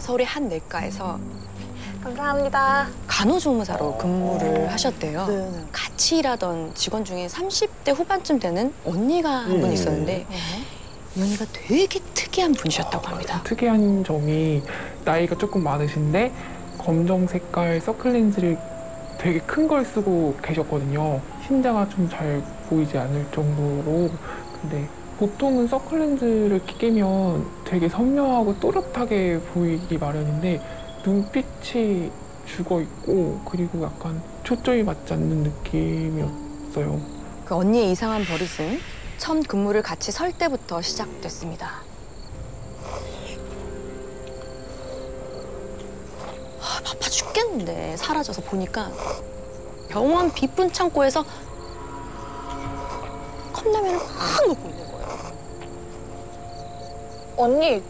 서울의 한 내과에서 감사합니다. 간호조무사로 근무를 하셨대요. 네. 같이 일하던 직원 중에 30대 후반쯤 되는 언니가 한 분 있었는데 이 언니가 되게 특이한 분이셨다고 합니다. 특이한 점이 나이가 조금 많으신데 검정 색깔 서클렌즈를 되게 큰 걸 쓰고 계셨거든요. 흰자가 좀 잘 보이지 않을 정도로. 근데 보통은 서클렌즈를 끼면 되게 선명하고 또렷하게 보이기 마련인데 눈빛이 죽어있고 그리고 약간 초점이 맞지 않는 느낌이었어요. 그 언니의 이상한 버릇은 처음 근무를 같이 설 때부터 시작됐습니다. 바빠 죽겠는데 사라져서 보니까 병원 빗분 창고에서 컵라면을 확 먹고 있는 거예요. 언니,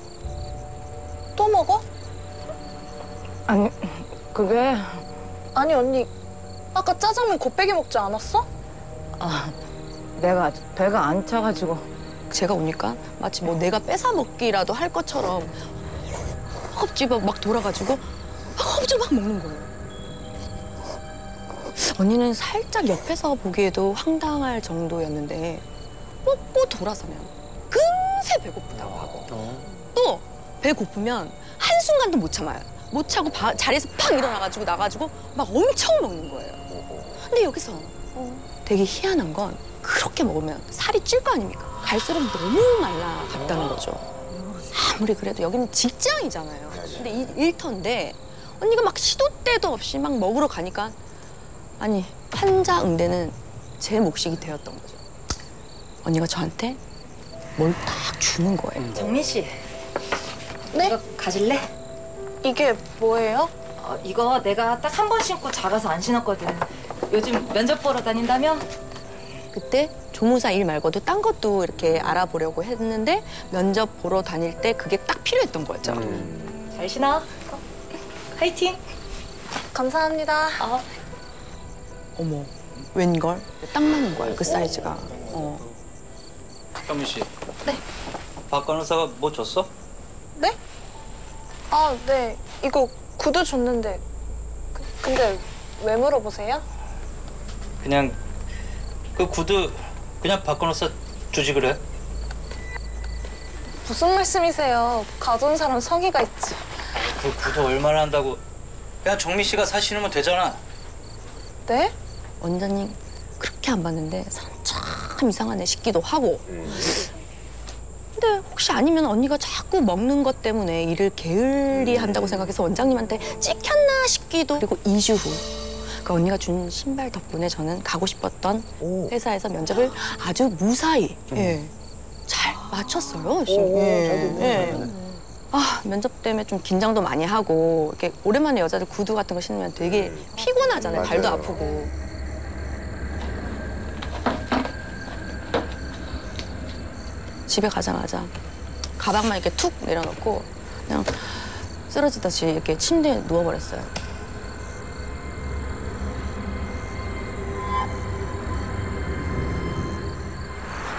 또 먹어? 아니, 그게... 아니, 언니, 아까 짜장면 곱빼기 먹지 않았어? 아, 내가 배가 안 차가지고. 제가 오니까 마치 뭐 내가 뺏어 먹기라도 할 것처럼 허겁지겁 막 돌아가지고 허겁지겁 막 먹는 거예요. 언니는 살짝 옆에서 보기에도 황당할 정도였는데 뽀뽀 돌아서면 금세 배고프다고 하고 또 배고프면 한순간도 못 참아요. 못 참고 자리에서 팍 일어나가지고 나가지고 막 엄청 먹는 거예요. 근데 여기서 되게 희한한 건 그렇게 먹으면 살이 찔 거 아닙니까? 갈수록 너무 말라갔다는 거죠. 아무리 그래도 여기는 직장이잖아요. 근데 일터인데 언니가 막 시도 때도 없이 막 먹으러 가니까 아니 환자응대는 제 몫이 되었던 거죠. 언니가 저한테 뭘 딱 주는 거예요. 정민 씨. 네? 이거 가질래? 이게 뭐예요? 이거 내가 딱 한 번 신고 작아서 안 신었거든. 요즘 면접 보러 다닌다며? 그때 조무사 일 말고도 딴 것도 이렇게 알아보려고 했는데 면접 보러 다닐 때 그게 딱 필요했던 거죠. 잘 신어. 화이팅. 감사합니다. 어머, 웬걸? 딱 맞는 거야, 그 사이즈가. 현미 씨. 네. 박 간호사가 뭐 줬어? 네? 아, 네. 이거 구두 줬는데. 근데 왜 물어보세요? 그냥 그 구두 그냥 박 간호사 주지 그래? 무슨 말씀이세요? 가져온 사람 성의가 있지. 그 구두 얼마나 한다고? 그냥 정미 씨가 사 신으면 되잖아. 네? 원장님 그렇게 안 봤는데 사람 참 이상하네 싶기도 하고. 근데 혹시 아니면 언니가 자꾸 먹는 것 때문에 일을 게을리 한다고 생각해서 원장님한테 찍혔나 싶기도. 그리고 2주 후 그 언니가 준 신발 덕분에 저는 가고 싶었던 회사에서 면접을 아주 무사히 잘 마쳤어요. 면접 때문에 좀 긴장도 많이 하고 이렇게 오랜만에 여자들 구두 같은 거 신으면 되게 피곤하잖아요. 발도 아프고. 집에 가자마자 가방만 이렇게 툭 내려놓고 그냥 쓰러지듯이 이렇게 침대에 누워버렸어요.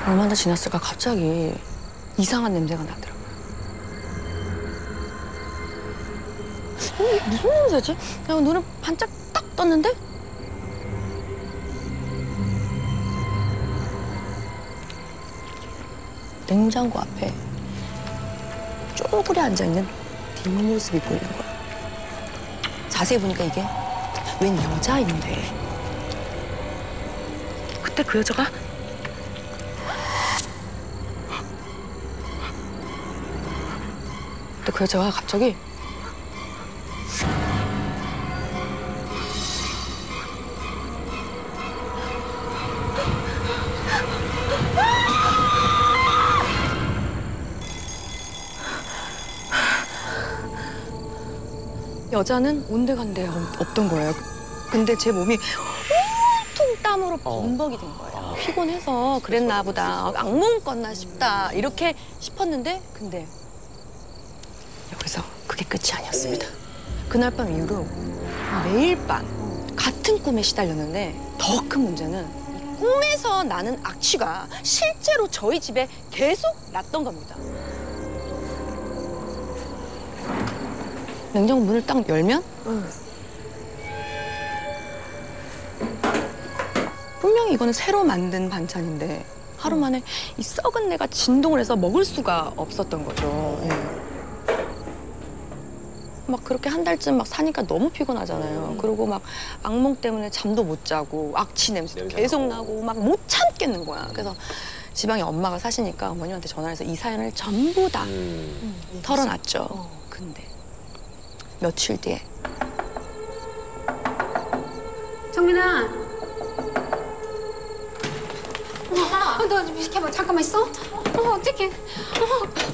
얼마나 지났을까 갑자기 이상한 냄새가 나더라고요. 이게 무슨 냄새지? 그냥 눈을 반짝 딱 떴는데 냉장고 앞에 쪼그려 앉아있는 뒷모습이 보이는 거야. 자세히 보니까 이게 웬 여자인데 그때 그 여자가 갑자기 여자는 온데간데 없던 거예요. 근데 제 몸이 온통 땀으로 범벅이 된 거예요. 피곤해서 그랬나 보다, 악몽 꿨나 싶다 이렇게 싶었는데 근데 여기서 그게 끝이 아니었습니다. 그날 밤 이후로 매일 밤 같은 꿈에 시달렸는데 더 큰 문제는 이 꿈에서 나는 악취가 실제로 저희 집에 계속 났던 겁니다. 냉장고 문을 딱 열면 분명히 이거는 새로 만든 반찬인데 하루 만에 이 썩은 내가 진동을 해서 먹을 수가 없었던 거죠. 막 그렇게 한 달쯤 막 사니까 너무 피곤하잖아요. 그리고 막 악몽 때문에 잠도 못 자고 악취 냄새도 계속 나고 막 못 참겠는 거야. 그래서 지방에 엄마가 사시니까 어머님한테 전화해서 이 사연을 전부 다 털어놨죠. 근데 며칠 뒤에 정민아. 너 비켜봐. 잠깐만 있어. 어떡해.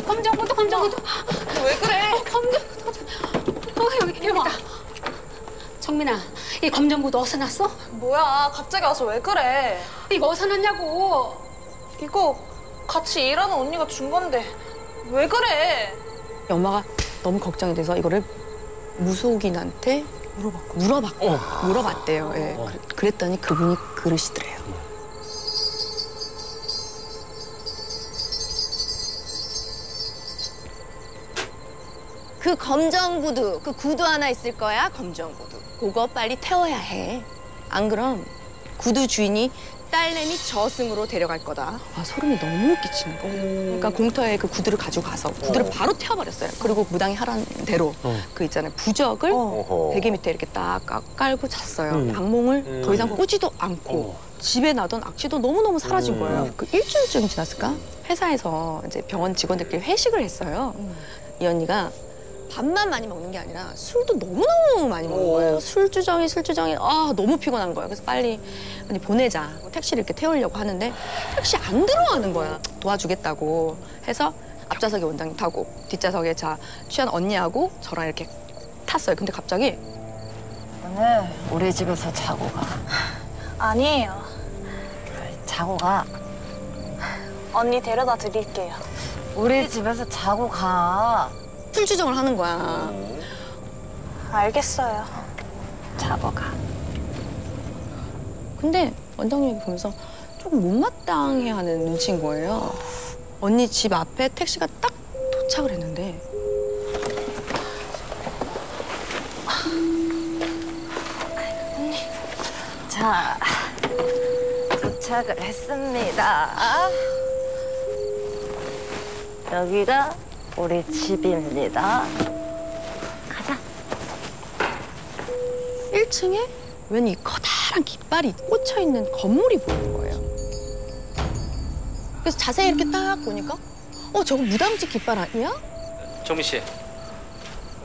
검정고도. 왜 그래? 검정고도. 여기 이리 와. 정민아, 이 검정고도 어디서 났어? 뭐야, 갑자기 와서 왜 그래? 이거 어디서 났냐고. 이거 같이 일하는 언니가 준 건데 왜 그래? 엄마가 너무 걱정이 돼서 이거를 무속인한테 물어봤대요. 예. 그랬더니 그분이 그러시더래요. 그 검정 구두, 그 구두 하나 있을 거야, 검정 구두. 그거 빨리 태워야 해. 안 그럼 구두 주인이 딸내미 저승으로 데려갈 거다. 아, 소름이 너무 끼치는 거예요. 그러니까 공터에 그 구두를 가지고 가서 구두를 바로 태워버렸어요. 그리고 무당이 하라는 대로 그 있잖아요. 부적을 베개 밑에 이렇게 딱 깔고 잤어요. 악몽을 더 이상 꾸지도 않고 집에 나던 악취도 너무너무 사라진 거예요. 그 일주일쯤 지났을까? 회사에서 이제 병원 직원들끼리 회식을 했어요. 이 언니가 밥만 많이 먹는 게 아니라 술도 너무너무 많이 먹는 거예요. 술주정이 아 너무 피곤한 거예요. 그래서 빨리 언니 보내자. 택시를 이렇게 태우려고 하는데 택시 안 들어가는 거야. 도와주겠다고 해서 앞좌석에 원장님 타고 뒷좌석에 취한 언니하고 저랑 이렇게 탔어요. 근데 갑자기 오늘 우리 집에서 자고 가. 아니에요. 자고 가. 언니 데려다 드릴게요. 우리 집에서 자고 가. 술주정을 하는 거야. 알겠어요. 자고 가. 근데 원장님이 보면서 조금 못마땅해하는 눈치인 거예요. 언니 집 앞에 택시가 딱 도착을 했는데 자, 도착을 했습니다. 여기가 우리 집입니다. 가자. 1층에 웬 이 커다란 깃발이 꽂혀있는 건물이 보이는 거예요. 그래서 자세히 이렇게 딱 보니까 저거 무당집 깃발 아니야? 정민 씨,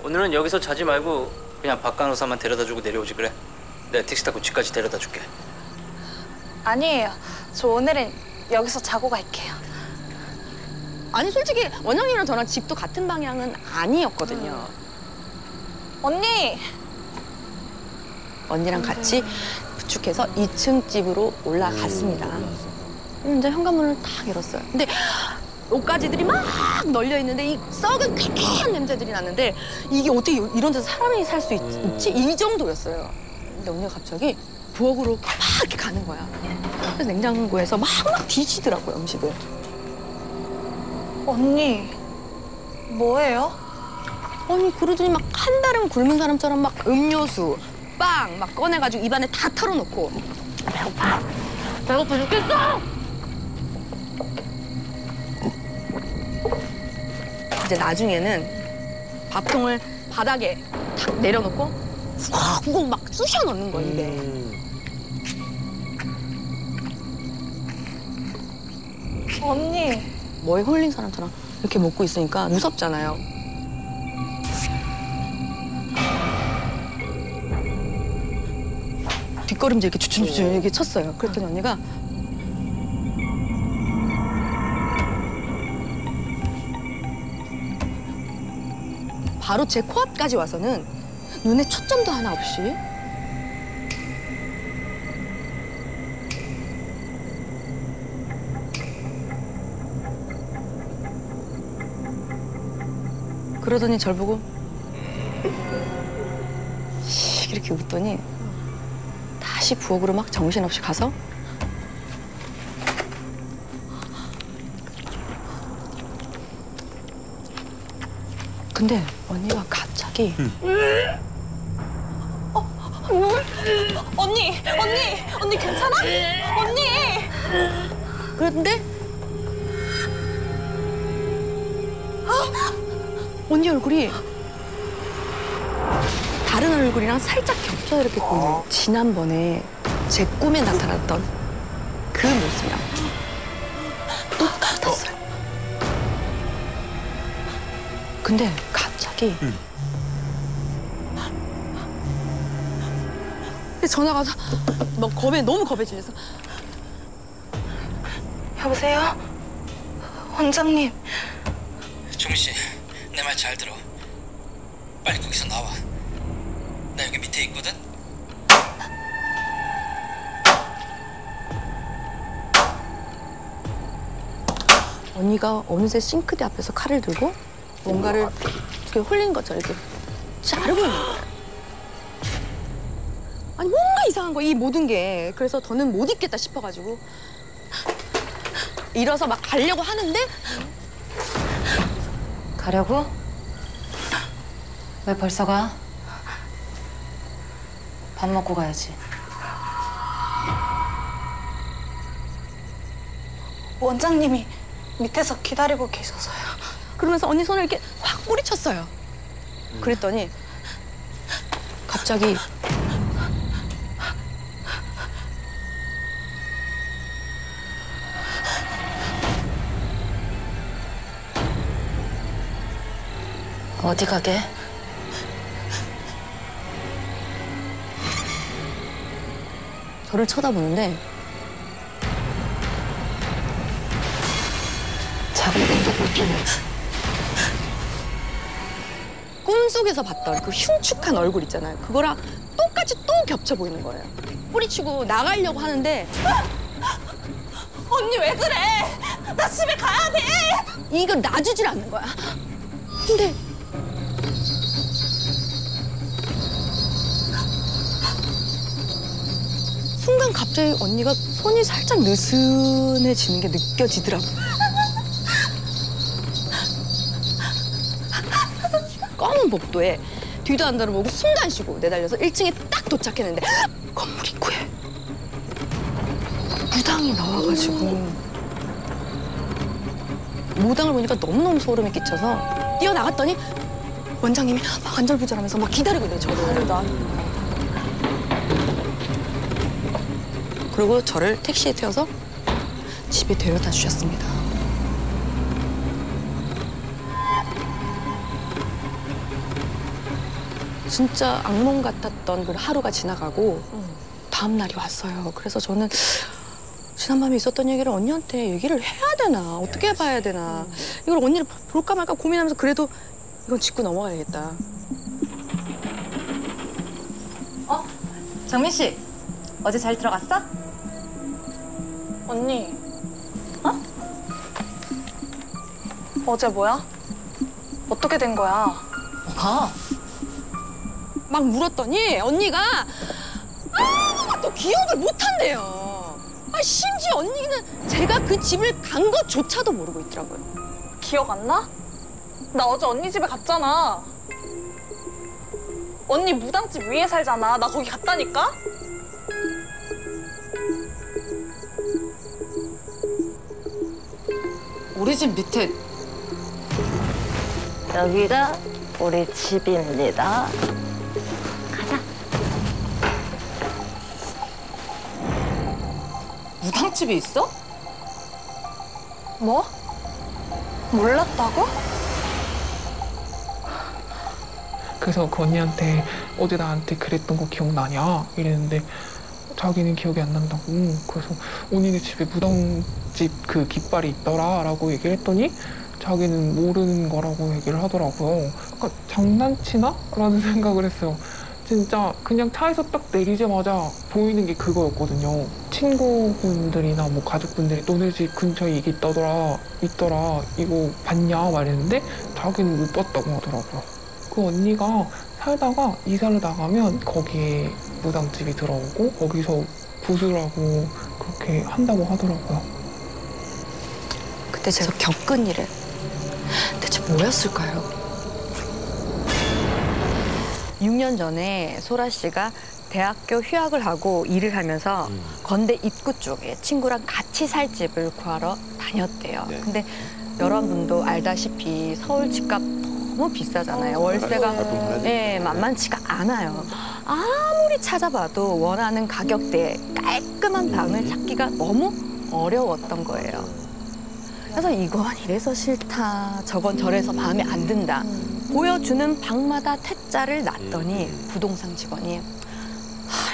오늘은 여기서 자지 말고 그냥 박간호사만 데려다주고 내려오지 그래. 내가 택시 타고 집까지 데려다줄게. 아니에요. 저 오늘은 여기서 자고 갈게요. 아니 솔직히 원장님이랑 저랑 집도 같은 방향은 아니었거든요. 언니! 언니랑 같이 부축해서 2층 집으로 올라갔습니다. 이제 현관문을 딱 열었어요. 근데 옷가지들이 막 널려 있는데 이 썩은 쾌쾌한 냄새들이 났는데 이게 어떻게 이런 데서 사람이 살 수 있지? 이 정도였어요. 근데 언니가 갑자기 부엌으로 막 이렇게 가는 거야. 그래서 냉장고에서 막 뒤지더라고요, 음식을. 언니, 뭐예요? 아니 그러더니 막 한달은 굶은 사람처럼 막 음료수, 빵 막 꺼내가지고 입안에 다 털어놓고 배고파 죽겠어! 이제 나중에는 밥통을 바닥에 탁 내려놓고 후곡 막 쑤셔 넣는 거예요, 입에. 언니. 뭐에 홀린 사람처럼 이렇게 먹고 있으니까 무섭잖아요. 뒷걸음질 이렇게 주춤주춤 이렇게 쳤어요. 그랬더니 언니가 바로 제 코앞까지 와서는 눈에 초점도 하나 없이 그러더니 절 보고 이렇게 웃더니 다시 부엌으로 막 정신없이 가서 근데 언니가 갑자기 언니 괜찮아? 언니! 그런데 언니 얼굴이 다른 얼굴이랑 살짝 겹쳐 이렇게 보여요. 지난번에 제 꿈에 나타났던 그 모습이랑 똑같았어요. 근데 갑자기 전화가 와서 막 너무 겁에 질려서 여보세요? 원장님. 종민 씨, 내 말 잘 들어. 빨리 거기서 나와. 나 여기 밑에 있거든. 언니가 어느새 싱크대 앞에서 칼을 들고 뭔가를 이렇게 홀린 것처럼 이렇게 자르고 있는 거예요. 아니 뭔가 이상한 거야, 이 모든 게. 그래서 더는 못 있겠다 싶어가지고 일어서 막 가려고 하는데 가려고? 왜 벌써 가? 밥 먹고 가야지. 원장님이 밑에서 기다리고 계셔서요. 그러면서 언니 손을 이렇게 확 뿌리쳤어요. 그랬더니 갑자기 어디 가게? 저를 쳐다보는데 꿈속에서 봤던 그 흉측한 얼굴 있잖아요. 그거랑 똑같이 또 겹쳐 보이는 거예요. 뿌리치고 나가려고 하는데 언니 왜 그래? 나 집에 가야 돼! 이거 놔주질 않는 거야. 근데 순간 갑자기 언니가 손이 살짝 느슨해지는 게 느껴지더라고요. 검은 복도에 뒤도 안 돌아보고 순간 쉬고 내달려서 1층에 딱 도착했는데 건물 입구에 무당이 나와가지고 무당을 보니까 너무너무 소름이 끼쳐서 뛰어나갔더니 원장님이 막 안절부절하면서 막 기다리고 있는 저를. 그리고 저를 택시에 태워서 집에 데려다 주셨습니다. 진짜 악몽 같았던 그 하루가 지나가고 다음 날이 왔어요. 그래서 저는 지난밤에 있었던 얘기를 언니한테 얘기를 해야 되나, 어떻게 해봐야 되나, 이걸 언니를 볼까 말까 고민하면서 그래도 이건 짚고 넘어가야겠다. 정민 씨, 어제 잘 들어갔어? 언니. 어제 뭐야? 어떻게 된 거야? 가. 막 물었더니 언니가 또 기억을 못한대요. 심지어 언니는 제가 그 집을 간 것조차도 모르고 있더라고요. 기억 안 나? 나 어제 언니 집에 갔잖아. 언니 무당집 위에 살잖아. 나 거기 갔다니까? 우리 집 밑에 여기가 우리 집입니다. 무당집이 있어? 뭐? 몰랐다고? 그래서 그 언니한테 어제 나한테 그랬던 거 기억나냐? 이랬는데 자기는 기억이 안 난다고. 그래서 언니네 집에 무당집 그 깃발이 있더라 라고 얘기를 했더니 자기는 모르는 거라고 얘기를 하더라고요. 약간 장난치나? 라는 생각을 했어요. 진짜 그냥 차에서 딱 내리자마자 보이는 게 그거였거든요. 친구분들이나 뭐 가족분들이 너네 집 근처에 이게 있더라, 이거 봤냐? 말했는데 자기는 못 봤다고 하더라고요. 그 언니가 살다가 이사를 나가면 거기에 무당집이 들어오고 거기서 구슬하고 그렇게 한다고 하더라고요. 그때 제가 겪은 일은 대체 뭐였을까요? 6년 전에 소라 씨가 대학교 휴학을 하고 일을 하면서 건대 입구 쪽에 친구랑 같이 살 집을 구하러 다녔대요. 네. 근데 여러분도 알다시피 서울 집값 너무 비싸잖아요. 월세가 만만치가 않아요. 아무리 찾아봐도 원하는 가격대에 깔끔한 방을 찾기가 너무 어려웠던 거예요. 그래서 이건 이래서 싫다, 저건 저래서 마음에 안 든다. 보여주는 방마다 퇴짜를 놨더니 부동산 직원이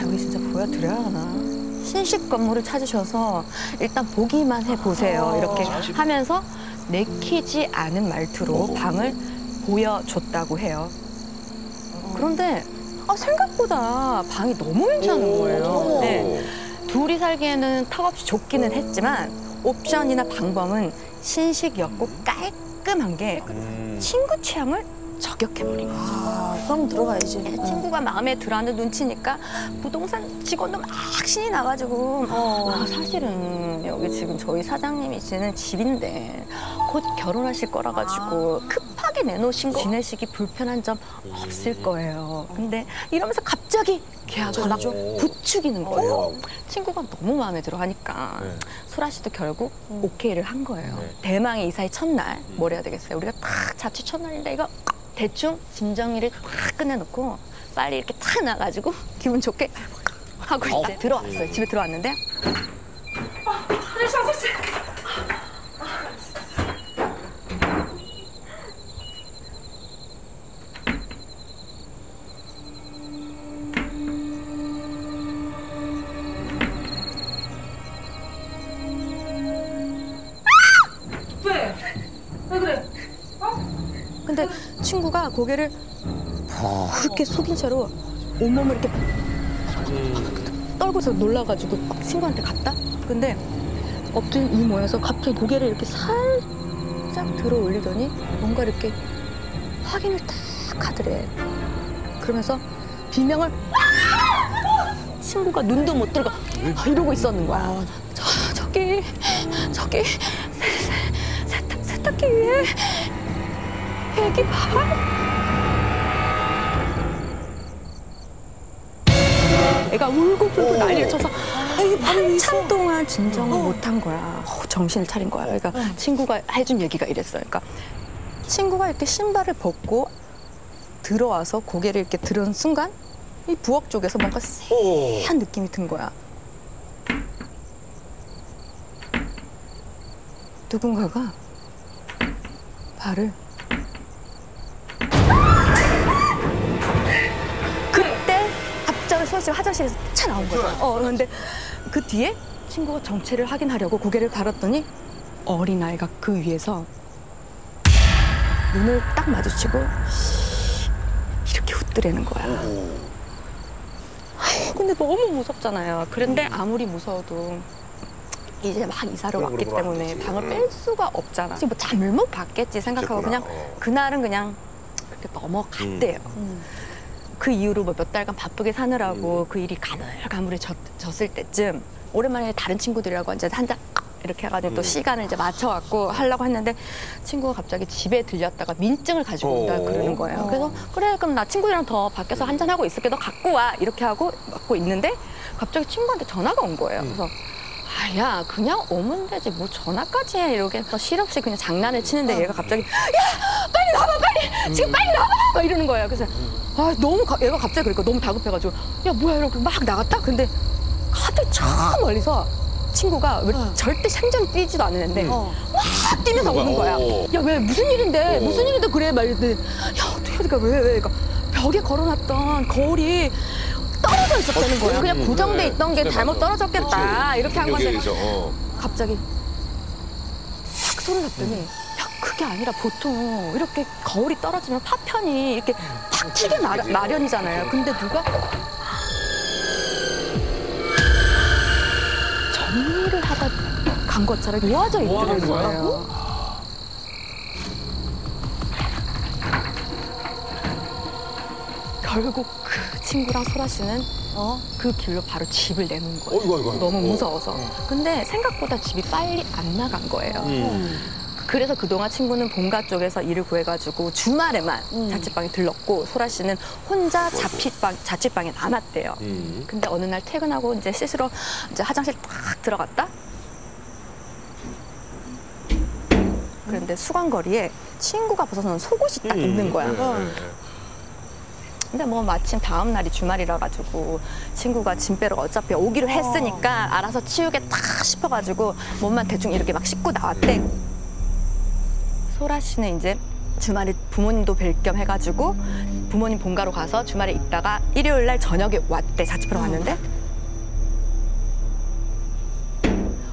여기 진짜 보여드려야 하나. 신식 건물을 찾으셔서 일단 보기만 해보세요. 이렇게 하면서 내키지 않은 말투로 방을 보여줬다고 해요. 그런데 생각보다 방이 너무 괜찮은 거예요. 네. 둘이 살기에는 턱없이 좋기는 했지만 옵션이나 방범은 신식이었고 깔끔한 게 친구 취향을 저격해버린 거죠. 그럼 들어가야지. 친구가 마음에 들어하는 눈치니까 부동산 직원도 막 신이 나가지고 사실은 여기 지금 저희 사장님이 지는 집인데 곧 결혼하실 거라 가지고 급하게 내놓으신 거 지내시기 불편한 점 없을 거예요. 근데 이러면서 갑자기 계약을 막 부추기는 거예요. 친구가 너무 마음에 들어 하니까 소라 씨도 결국 오케이를 한 거예요. 대망의 이사의 첫날 뭘 해야 되겠어요? 우리가 딱 자취 첫날인데 이거 대충 짐 정리를 딱 끝내놓고 빨리 이렇게 탁 나가지고 기분 좋게 하고 이제 들어왔어요. 집에 들어왔는데 왜 그래? 근데 친구가 고개를 그렇게 숙인 채로 온몸을 이렇게 떨고서 놀라가지고 친구한테 갔다? 근데 엎드린 이 모여서 갑자기 고개를 이렇게 살짝 들어 올리더니 뭔가 이렇게 확인을 딱 하더래. 그러면서 비명을 친구가 눈도 못 뜨고 이러고 있었는 거야. 저기 세탁기 위에 애기 발? 애가 울고 불고 난리를 쳐서 한참 동안 진정을 못한 거야. 정신을 차린 거야. 그러니까 친구가 해준 얘기가 이랬어요. 그러니까 친구가 이렇게 신발을 벗고 들어와서 고개를 이렇게 들은 순간 이 부엌 쪽에서 뭔가 쎄한 느낌이 든 거야. 누군가가 발을 그때 갑자기 소라 씨가 화장실에서 차 나온 거죠. 그런데 그 뒤에 친구가 정체를 확인하려고 고개를 가렸더니 어린아이가 그 위에서 눈을 딱 마주치고 이렇게 웃더라는 거야. 근데 너무 무섭잖아요. 그런데 아무리 무서워도 이제 막 이사를 왔기 때문에 방을 뺄 수가 없잖아. 지금 뭐 잘못 봤겠지 생각하고 그냥 그날은 그냥 그렇게 넘어갔대요. 그 이후로 뭐 몇 달간 바쁘게 사느라고 그 일이 가물가물해졌을 때쯤 오랜만에 다른 친구들이라고 이제 한잔 이렇게 해가지고 또 시간을 이제 맞춰갖고 하려고 했는데 친구가 갑자기 집에 들렸다가 민증을 가지고 온다 그러는 거예요. 그래서 그래 그럼 나 친구들이랑 더 밖에서 한잔하고 있을게 너 갖고 와 이렇게 하고 갖고 있는데 갑자기 친구한테 전화가 온 거예요. 그래서 야 그냥 오면 되지 뭐 전화까지 해 이렇게 해서 실없이 그냥 장난을 치는데 얘가 갑자기 야 빨리 나와 빨리 지금 빨리 나와 막 이러는 거예요. 그래서 너무 얘가 갑자기 그러니까 너무 다급해가지고 야 뭐야 이러고 막 나갔다. 근데 갑자기 저 멀리서 친구가 왜 절대 생전 뛰지도 않는데 막 뛰면서 오는 거야. 야 왜 무슨 일인데 그래 막 이랬더니 야 어떻게 그러니까 왜 그러니까 벽에 걸어놨던 거울이 떨어져 있었다는 거예요. 그냥 고정돼 있던 게 잘못 떨어졌겠다 이렇게 한 건데 갑자기 탁 소리 났더니 야 그게 아니라 보통 이렇게 거울이 떨어지면 파편이 이렇게 탁 튀게 마련이잖아요. 근데 누가 정리를 하다 간 것처럼 놓아져 있더라는 거예요. 결국 그 친구랑 소라 씨는 그 길로 바로 집을 내놓은 거예요. 너무 무서워서. 근데 생각보다 집이 빨리 안 나간 거예요. 그래서 그동안 친구는 본가 쪽에서 일을 구해가지고 주말에만 자취방에 들렀고 소라 씨는 혼자 자취방에 남았대요. 근데 어느 날 퇴근하고 이제 씻으러 이제 화장실 딱 들어갔다. 그런데 수건거리에 친구가 벗어놓은 속옷이 딱 있는 거야. 근데 뭐 마침 다음 날이 주말이라 가지고 친구가 짐 빼러 어차피 오기로 했으니까 알아서 치우겠다 싶어가지고 몸만 대충 이렇게 막 씻고 나왔대. 소라 씨는 이제 주말에 부모님도 뵐 겸 해가지고 부모님 본가로 가서 주말에 있다가 일요일 날 저녁에 왔대. 자취하러 왔는데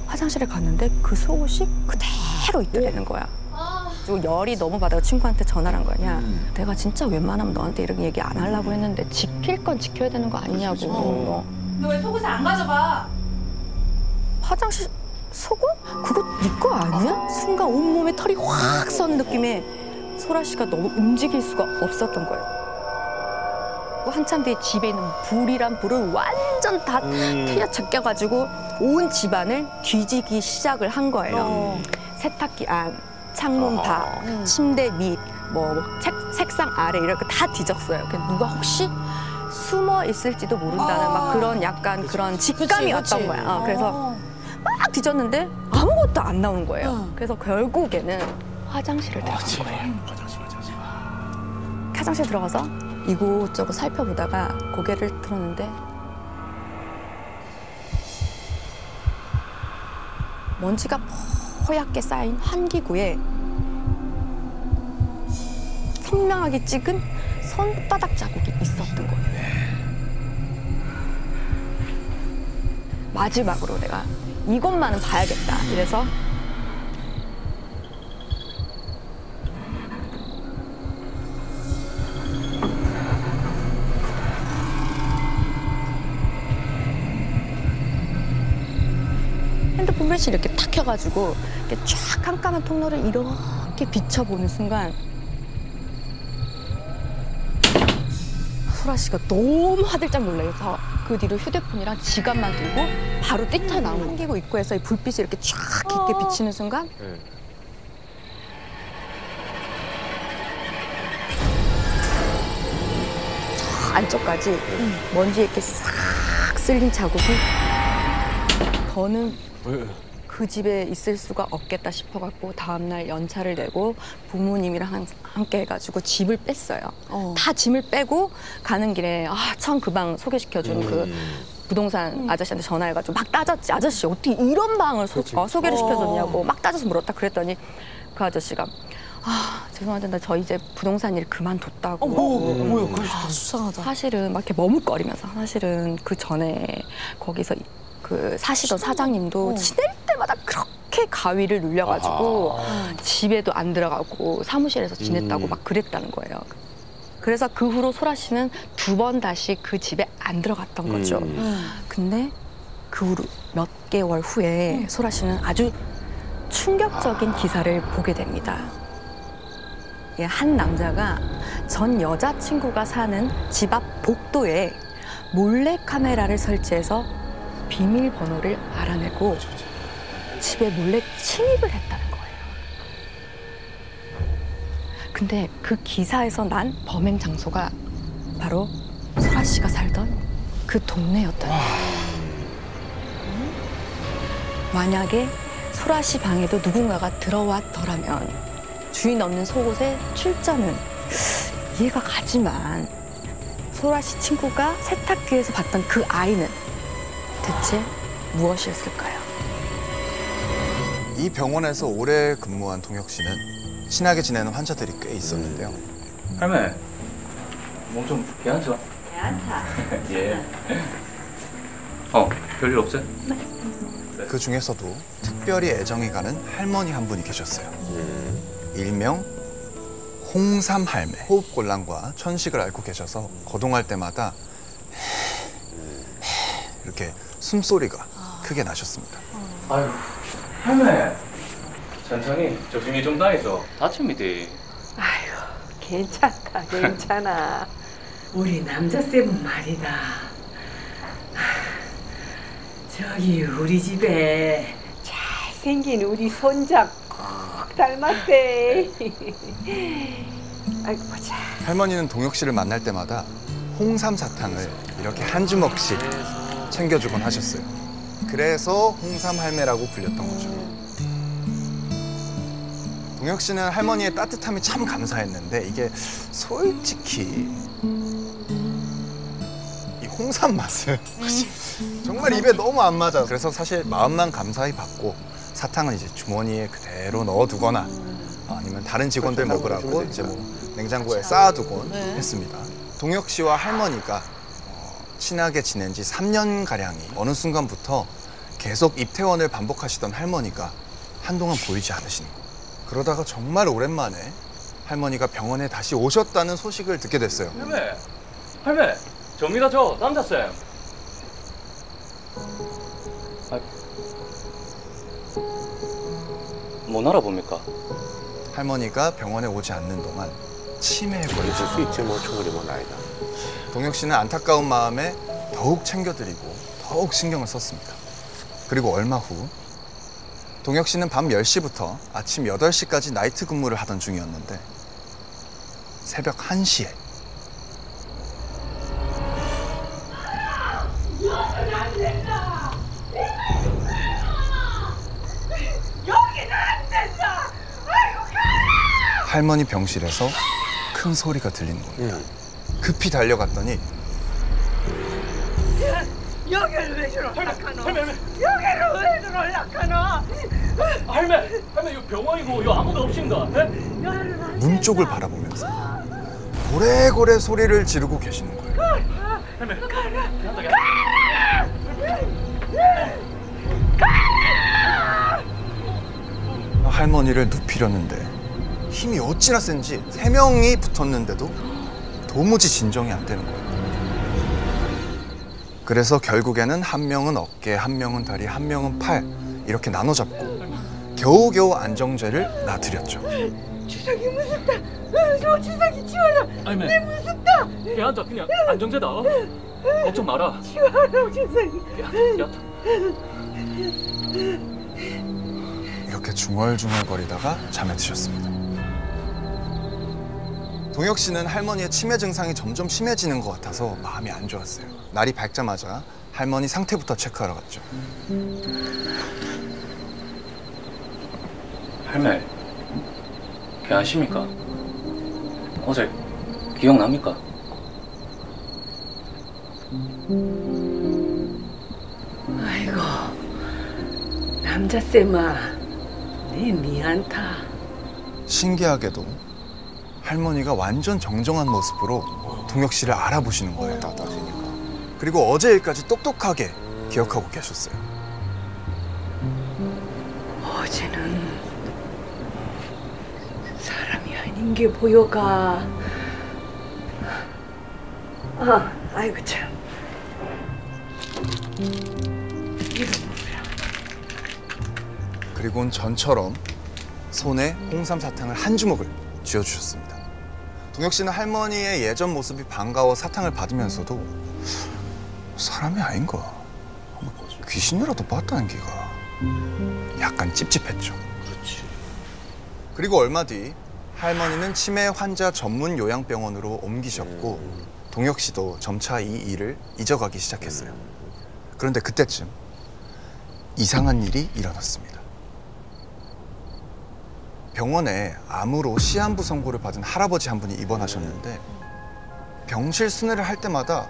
화장실에 갔는데 그 속옷이 그대로 있다는 거야. 그리고 열이 너무 받아서 친구한테 전화를 한 거냐. 내가 진짜 웬만하면 너한테 이런 얘기 안 하려고 했는데 지킬 건 지켜야 되는 거 아니냐고. 너 왜 속옷을 안 가져가? 화장실 속옷? 그거 네 거 아니야? 순간 온몸에 털이 확 선 느낌에 소라 씨가 너무 움직일 수가 없었던 거예요. 한참 뒤에 집에 있는 불이란 불을 완전 다 튀어제껴가지고 온 집안을 뒤지기 시작을 한 거예요. 세탁기 안, 창문 밖, 침대 밑, 책상 아래 이렇게 다 뒤졌어요. 누가 혹시 숨어 있을지도 모른다는 막 그런 약간 그런 직감이 왔던 거야. 그래서 막 뒤졌는데 아무것도 안 나오는 거예요. 그래서 결국에는 화장실을 들어간 거예요. 화장실 들어가서 이곳저곳 살펴보다가 고개를 들었는데 먼지가 허옇게 쌓인 환기구에 선명하게 찍은 손바닥 자국이 있었던 거예요. 마지막으로 내가 이것만은 봐야겠다 이래서 핸드폰 플래시 이렇게 탁 켜가지고 이렇게 쫙 깜깜한 통로를 이렇게 비춰보는 순간 소라 씨가 너무 화들짝 놀라서 그 뒤로 휴대폰이랑 지갑만 들고 바로 뛰쳐나온 환기구 입구에서 이 불빛이 이렇게 쫙 깊게 비치는 순간 저 안쪽까지 먼지에 이렇게 싹 쓸린 자국이 더는 그 집에 있을 수가 없겠다 싶어갖고 다음날 연차를 내고 부모님이랑 함께 해가지고 집을 뺐어요. 다 짐을 빼고 가는 길에 처음 그 방 소개시켜준 그 부동산 아저씨한테 전화해가지고 막 따졌지. 아저씨 어떻게 이런 방을 소개를 시켜줬냐고 막 따져서 물었다. 그랬더니 그 아저씨가 죄송한데 나 저 이제 부동산 일 그만뒀다고. 뭐야? 수상하다. 사실은 막 이렇게 머뭇거리면서 사실은 그 전에 거기서 그 사시던 사장님도 지낼 때마다 그렇게 가위를 눌려가지고 집에도 안 들어가고 사무실에서 지냈다고 막 그랬다는 거예요. 그래서 그 후로 소라 씨는 2번 다시 그 집에 안 들어갔던 거죠. 근데 그 후로 몇 개월 후에 소라 씨는 아주 충격적인 기사를 보게 됩니다. 한 남자가 전 여자친구가 사는 집 앞 복도에 몰래 카메라를 설치해서 비밀번호를 알아내고 집에 몰래 침입을 했다는 거예요. 근데 그 기사에서 난 범행 장소가 바로 소라 씨가 살던 그 동네였던 거예요. 만약에 소라 씨 방에도 누군가가 들어왔더라면 주인 없는 속옷의 출전은 이해가 가지만 소라 씨 친구가 세탁기에서 봤던 그 아이는 대체 무엇이었을까요? 이 병원에서 오래 근무한 동혁 씨는 친하게 지내는 환자들이 꽤 있었는데요. 할매, 몸 좀 괜찮죠? 괜찮다. 예. 별일 없어요? 그 중에서도 특별히 애정이 가는 할머니 한 분이 계셨어요. 일명 홍삼 할매. 호흡곤란과 천식을 앓고 계셔서 거동할 때마다 이렇게 숨소리가 크게 나셨습니다. 아유, 할매. 천천히 조심히 좀 다니죠. 다칩니다. 아유, 괜찮다, 괜찮아. 우리 남자쌤은 말이다. 저기 우리 집에 잘생긴 우리 손자 꼭 닮았대. 아이고 보자. 할머니는 동혁 씨를 만날 때마다 홍삼 사탕을 이렇게 한 주먹씩 챙겨주곤 하셨어요. 그래서 홍삼 할매라고 불렸던 거죠. 동혁 씨는 할머니의 따뜻함이 참 감사했는데 이게 솔직히 이 홍삼 맛은 정말 입에 너무 안 맞아. 그래서 사실 마음만 감사히 받고 사탕은 이제 주머니에 그대로 넣어두거나 아니면 다른 직원들 먹으라고 이제 뭐 냉장고에 쌓아두곤 했습니다. 동혁 씨와 할머니가 친하게 지낸 지 3년가량이 어느 순간부터 계속 입퇴원을 반복하시던 할머니가 한동안 보이지 않으시는 거예요. 그러다가 정말 오랜만에 할머니가 병원에 다시 오셨다는 소식을 듣게 됐어요. 할매, 접니다 저 남자쌤. 못 알아봅니까? 할머니가 병원에 오지 않는 동안 치매에 걸리실 수 있지 뭐 충분히 뭐 나이다. 동혁 씨는 안타까운 마음에 더욱 챙겨드리고 더욱 신경을 썼습니다. 그리고 얼마 후 동혁 씨는 밤 10시부터 아침 8시까지 나이트 근무를 하던 중이었는데 새벽 1시에 할머니 병실에서 큰 소리가 들리는 겁니다. 급히 달려갔더니 여기를 왜 저럴락하노? 여기를 왜 저럴락하노? 할매, 이거 병원이고 이거 아무도 없습니다. 문 쪽을 바라보면서 고래고래 소리를 지르고 계시는 거예요. 할매, 할머니를 눕히려는데 힘이 어찌나 센지 3명이 붙었는데도 도무지 진정이 안 되는 거예요. 그래서 결국에는 한 명은 어깨, 한 명은 다리, 한 명은 팔 이렇게 나눠 잡고 겨우겨우 안정제를 놔드렸죠. 주석이 무섭다. 저 주석이 치워라. 할매, 내 무섭다. 걔한테 그냥 안정제다. 걱정 마라. 치워라 주석이. 이렇게 중얼중얼거리다가 잠에 드셨습니다. 동혁 씨는 할머니의 치매 증상이 점점 심해지는 것 같아서 마음이 안 좋았어요. 날이 밝자마자 할머니 상태부터 체크하러 갔죠. 할매, 걔 아십니까? 어제 기억납니까? 아이고 남자쌤아, 내 미안타. 신기하게도 할머니가 완전 정정한 모습으로 동혁 씨를 알아보시는 거예요. 그리고 어제 일까지 똑똑하게 기억하고 계셨어요. 어제는 사람이 아닌 게 보여가. 아이고 참. 이거 뭐야? 그리고는 전처럼 손에 홍삼 사탕을 한 주먹을 쥐어주셨습니다. 동혁 씨는 할머니의 예전 모습이 반가워 사탕을 받으면서도 사람이 아닌가? 귀신이라도 봤다는 기가 약간 찝찝했죠. 그렇지. 그리고 얼마 뒤 할머니는 치매 환자 전문 요양병원으로 옮기셨고 동혁 씨도 점차 이 일을 잊어가기 시작했어요. 그런데 그때쯤 이상한 일이 일어났습니다. 병원에 암으로 시한부 선고를 받은 할아버지 한 분이 입원하셨는데 병실 순회를 할 때마다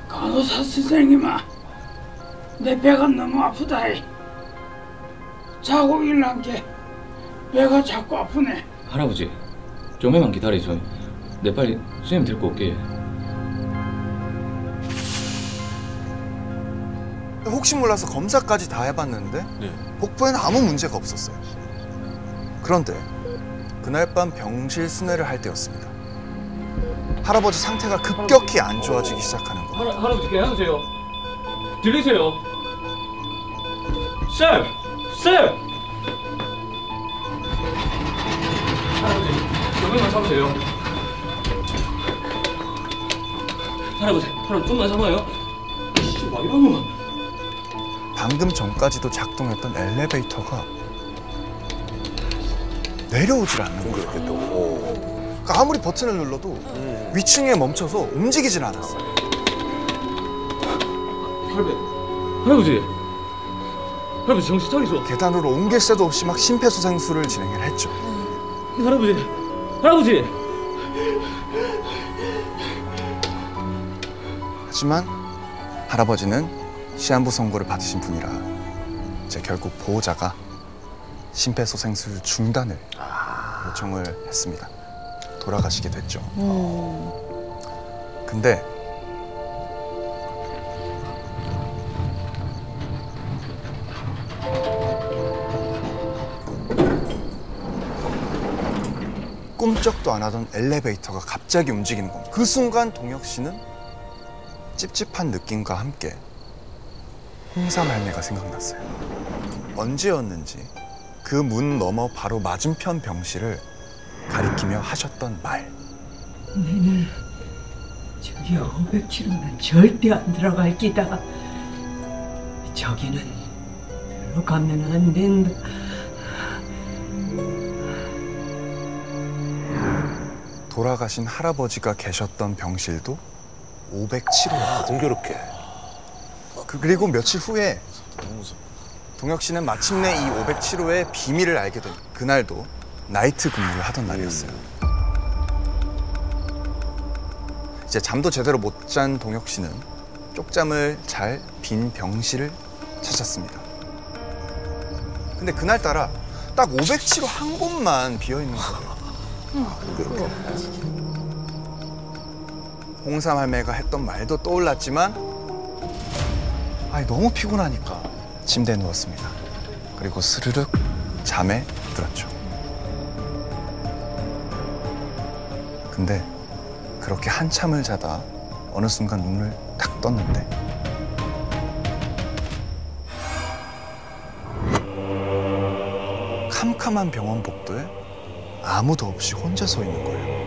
간호사 선생님아, 내 배가 너무 아프다. 자고 일어난 게 배가 자꾸 아프네. 할아버지, 좀만 기다리죠. 내 빨리 선생님 데리고 올게. 혹시 몰라서 검사까지 다 해봤는데 복부에는 아무 문제가 없었어요. 그런데 그날 밤 병실 순회를 할 때였습니다. 할아버지 상태가 급격히 안 좋아지기 시작하는 거예요. 할아버지 괜찮으세요? 들리세요? 쌤! 쌤! 할아버지, 조금만 참으세요. 할아버지, 좀만 참아요. 씨, 막 이러노. 방금 전까지도 작동했던 엘리베이터가 내려오질 않는 거예요. 그러니까 아무리 버튼을 눌러도 위층에 멈춰서 움직이질 않았어요. 할아버지 정신 차리소. 계단으로 옮길 새도 없이 막 심폐소생술을 진행을 했죠. 할아버지. 하지만 할아버지는 시한부 선고를 받으신 분이라 이제 결국 보호자가 심폐소생술 중단을 요청을 했습니다. 돌아가시게 됐죠. 근데 꿈쩍도 안 하던 엘리베이터가 갑자기 움직이는 겁니다. 그 순간 동혁 씨는 찝찝한 느낌과 함께 홍삼 할매가 생각났어요. 언제였는지 그 문 너머 바로 맞은편 병실을 가리키며 하셨던 말. 내는 저기 507호는 절대 안 들어갈 기다. 저기는 들어가면 안 된다. 돌아가신 할아버지가 계셨던 병실도 507호였거든요. 공교롭게. 그리고 며칠 후에 동혁 씨는 마침내 이 507호의 비밀을 알게 된 그날도 나이트 근무를 하던 날이었어요. 이제 잠도 제대로 못 잔 동혁 씨는 쪽잠을 잘 빈 병실을 찾았습니다. 근데 그날따라 딱 507호 한 곳만 비어있는 거예요. 홍삼 할매가 했던 말도 떠올랐지만 너무 피곤하니까 침대에 누웠습니다. 그리고 스르륵 잠에 들었죠. 근데 그렇게 한참을 자다 어느 순간 눈을 딱 떴는데 캄캄한 병원 복도에 아무도 없이 혼자 서 있는 거예요.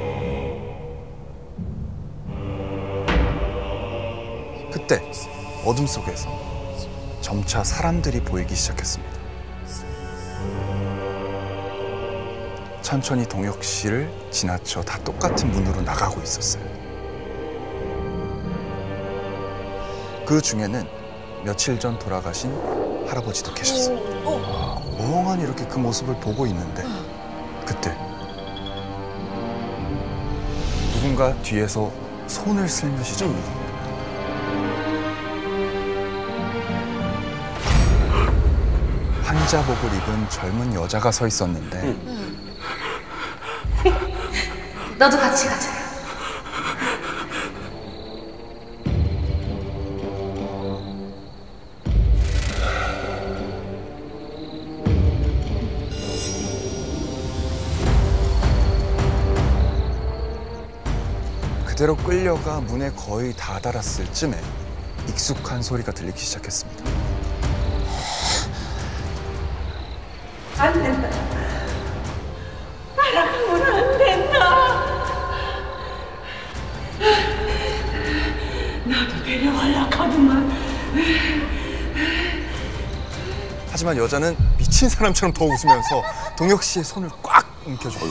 그때 어둠 속에서 점차 사람들이 보이기 시작했습니다. 천천히 동혁 씨를 지나쳐 다 똑같은 문으로 나가고 있었어요. 그 중에는 며칠 전 돌아가신 할아버지도 계셨어요. 멍하니 이렇게 그 모습을 보고 있는데 그때 누군가 뒤에서 손을 슬며시 잡니다. 환자복을 입은 젊은 여자가 서 있었는데 너도 같이 가자. 그대로 끌려가 문에 거의 다다랐을 쯤에 익숙한 소리가 들리기 시작했습니다. 안 된다. 따라가면 안 된다. 나도 데려가려고 하더만. 하지만 여자는 미친 사람처럼 더 웃으면서 동혁 씨의 손을 꽉 움켜쥐고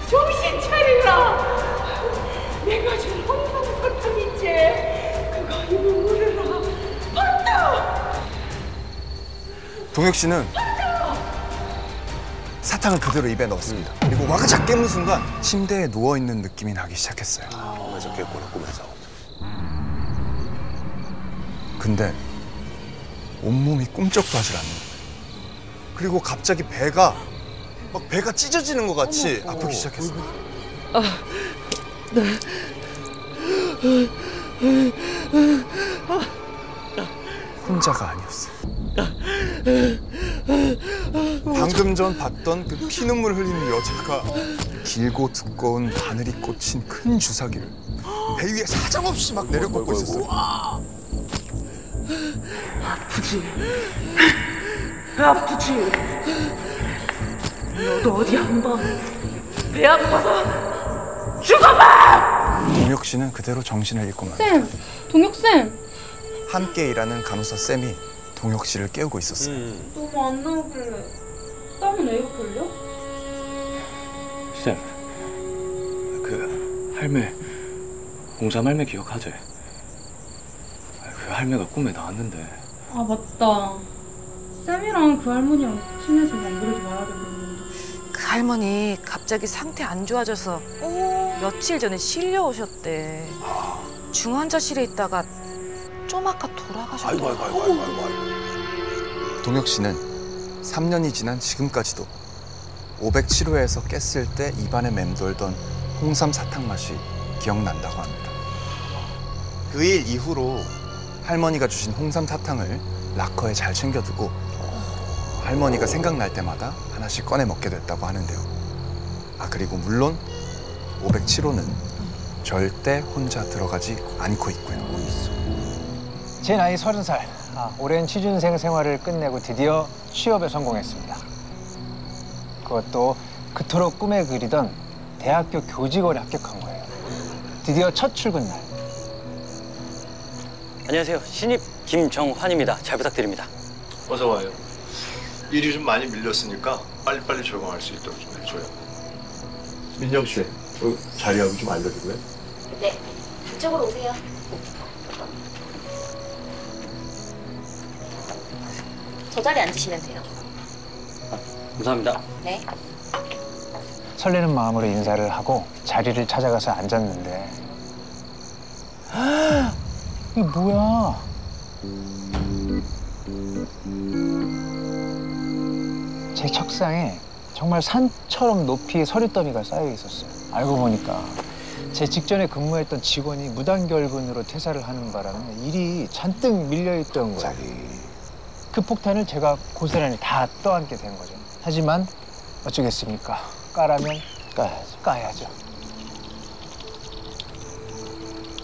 정신 차리라. 내가 준 홍삼사탕 있지? 그거 입을 물으라. 안다. 동혁 씨는 사탕을 그대로 입에 넣었습니다. 그리고 와그작 깨문 순간 침대에 누워있는 느낌이 나기 시작했어요. 꿈에서 깼구나, 꿈에서. 근데 온몸이 꿈쩍도 하질 않는 거예요. 그리고 갑자기 배가 찢어지는 것 같이 아프기 시작했어요. 혼자가 아니었어요. 방금 전 봤던 그 피눈물 흘리는 여자가 길고 두꺼운 바늘이 꽂힌 큰 주사기를 배 위에 사정없이 막 내려꽂고 있었어요. 아프지? 너도 어디 한번 배 아파서 죽어봐! 동혁 씨는 그대로 정신을 잃고 맙니다. 쌤! 동혁 쌤! 함께 일하는 간호사 쌤이 동혁 씨를 깨우고 있었어요. 너무 안 나오길래. 땀은 왜 이렇게 흘려? 쌤, 그 할매, 홍삼 할매 기억하지? 그 할매가 꿈에 나왔는데. 아 맞다. 쌤이랑 그 할머니랑 친해서 안 그러지 말아야 되는데. 그 할머니 갑자기 상태 안 좋아져서 며칠 전에 실려 오셨대. 중환자실에 있다가 좀 아까 돌아가셨더라고. 동혁 씨는 3년이 지난 지금까지도 507호에서 깼을 때 입안에 맴돌던 홍삼 사탕 맛이 기억난다고 합니다. 그 일 이후로 할머니가 주신 홍삼 사탕을 락커에 잘 챙겨두고 할머니가 생각날 때마다 하나씩 꺼내 먹게 됐다고 하는데요. 아, 그리고 물론 507호는 절대 혼자 들어가지 않고 있고요. 제 나이 30살. 오랜 취준생 생활을 끝내고 드디어 취업에 성공했습니다. 그것도 그토록 꿈에 그리던 대학교 교직원에 합격한 거예요. 드디어 첫 출근 날. 안녕하세요. 신입 김정환입니다. 잘 부탁드립니다. 어서 와요. 일이 좀 많이 밀렸으니까 빨리빨리 적응할 수 있도록 좀 해줘요. 민정 씨, 자리하고 좀 알려주고요. 네, 이쪽으로 오세요. 저 자리에 앉으시면 돼요. 감사합니다. 네. 설레는 마음으로 인사를 하고 자리를 찾아가서 앉았는데 이게 뭐야? 제 책상에 정말 산처럼 높이 서류 더미가 쌓여 있었어요. 알고 보니까 제 직전에 근무했던 직원이 무단결근으로 퇴사를 하는 바람에 일이 잔뜩 밀려있던 거예요. 그 폭탄을 제가 고스란히 다 떠안게 된 거죠. 하지만 어쩌겠습니까? 까라면 까야죠.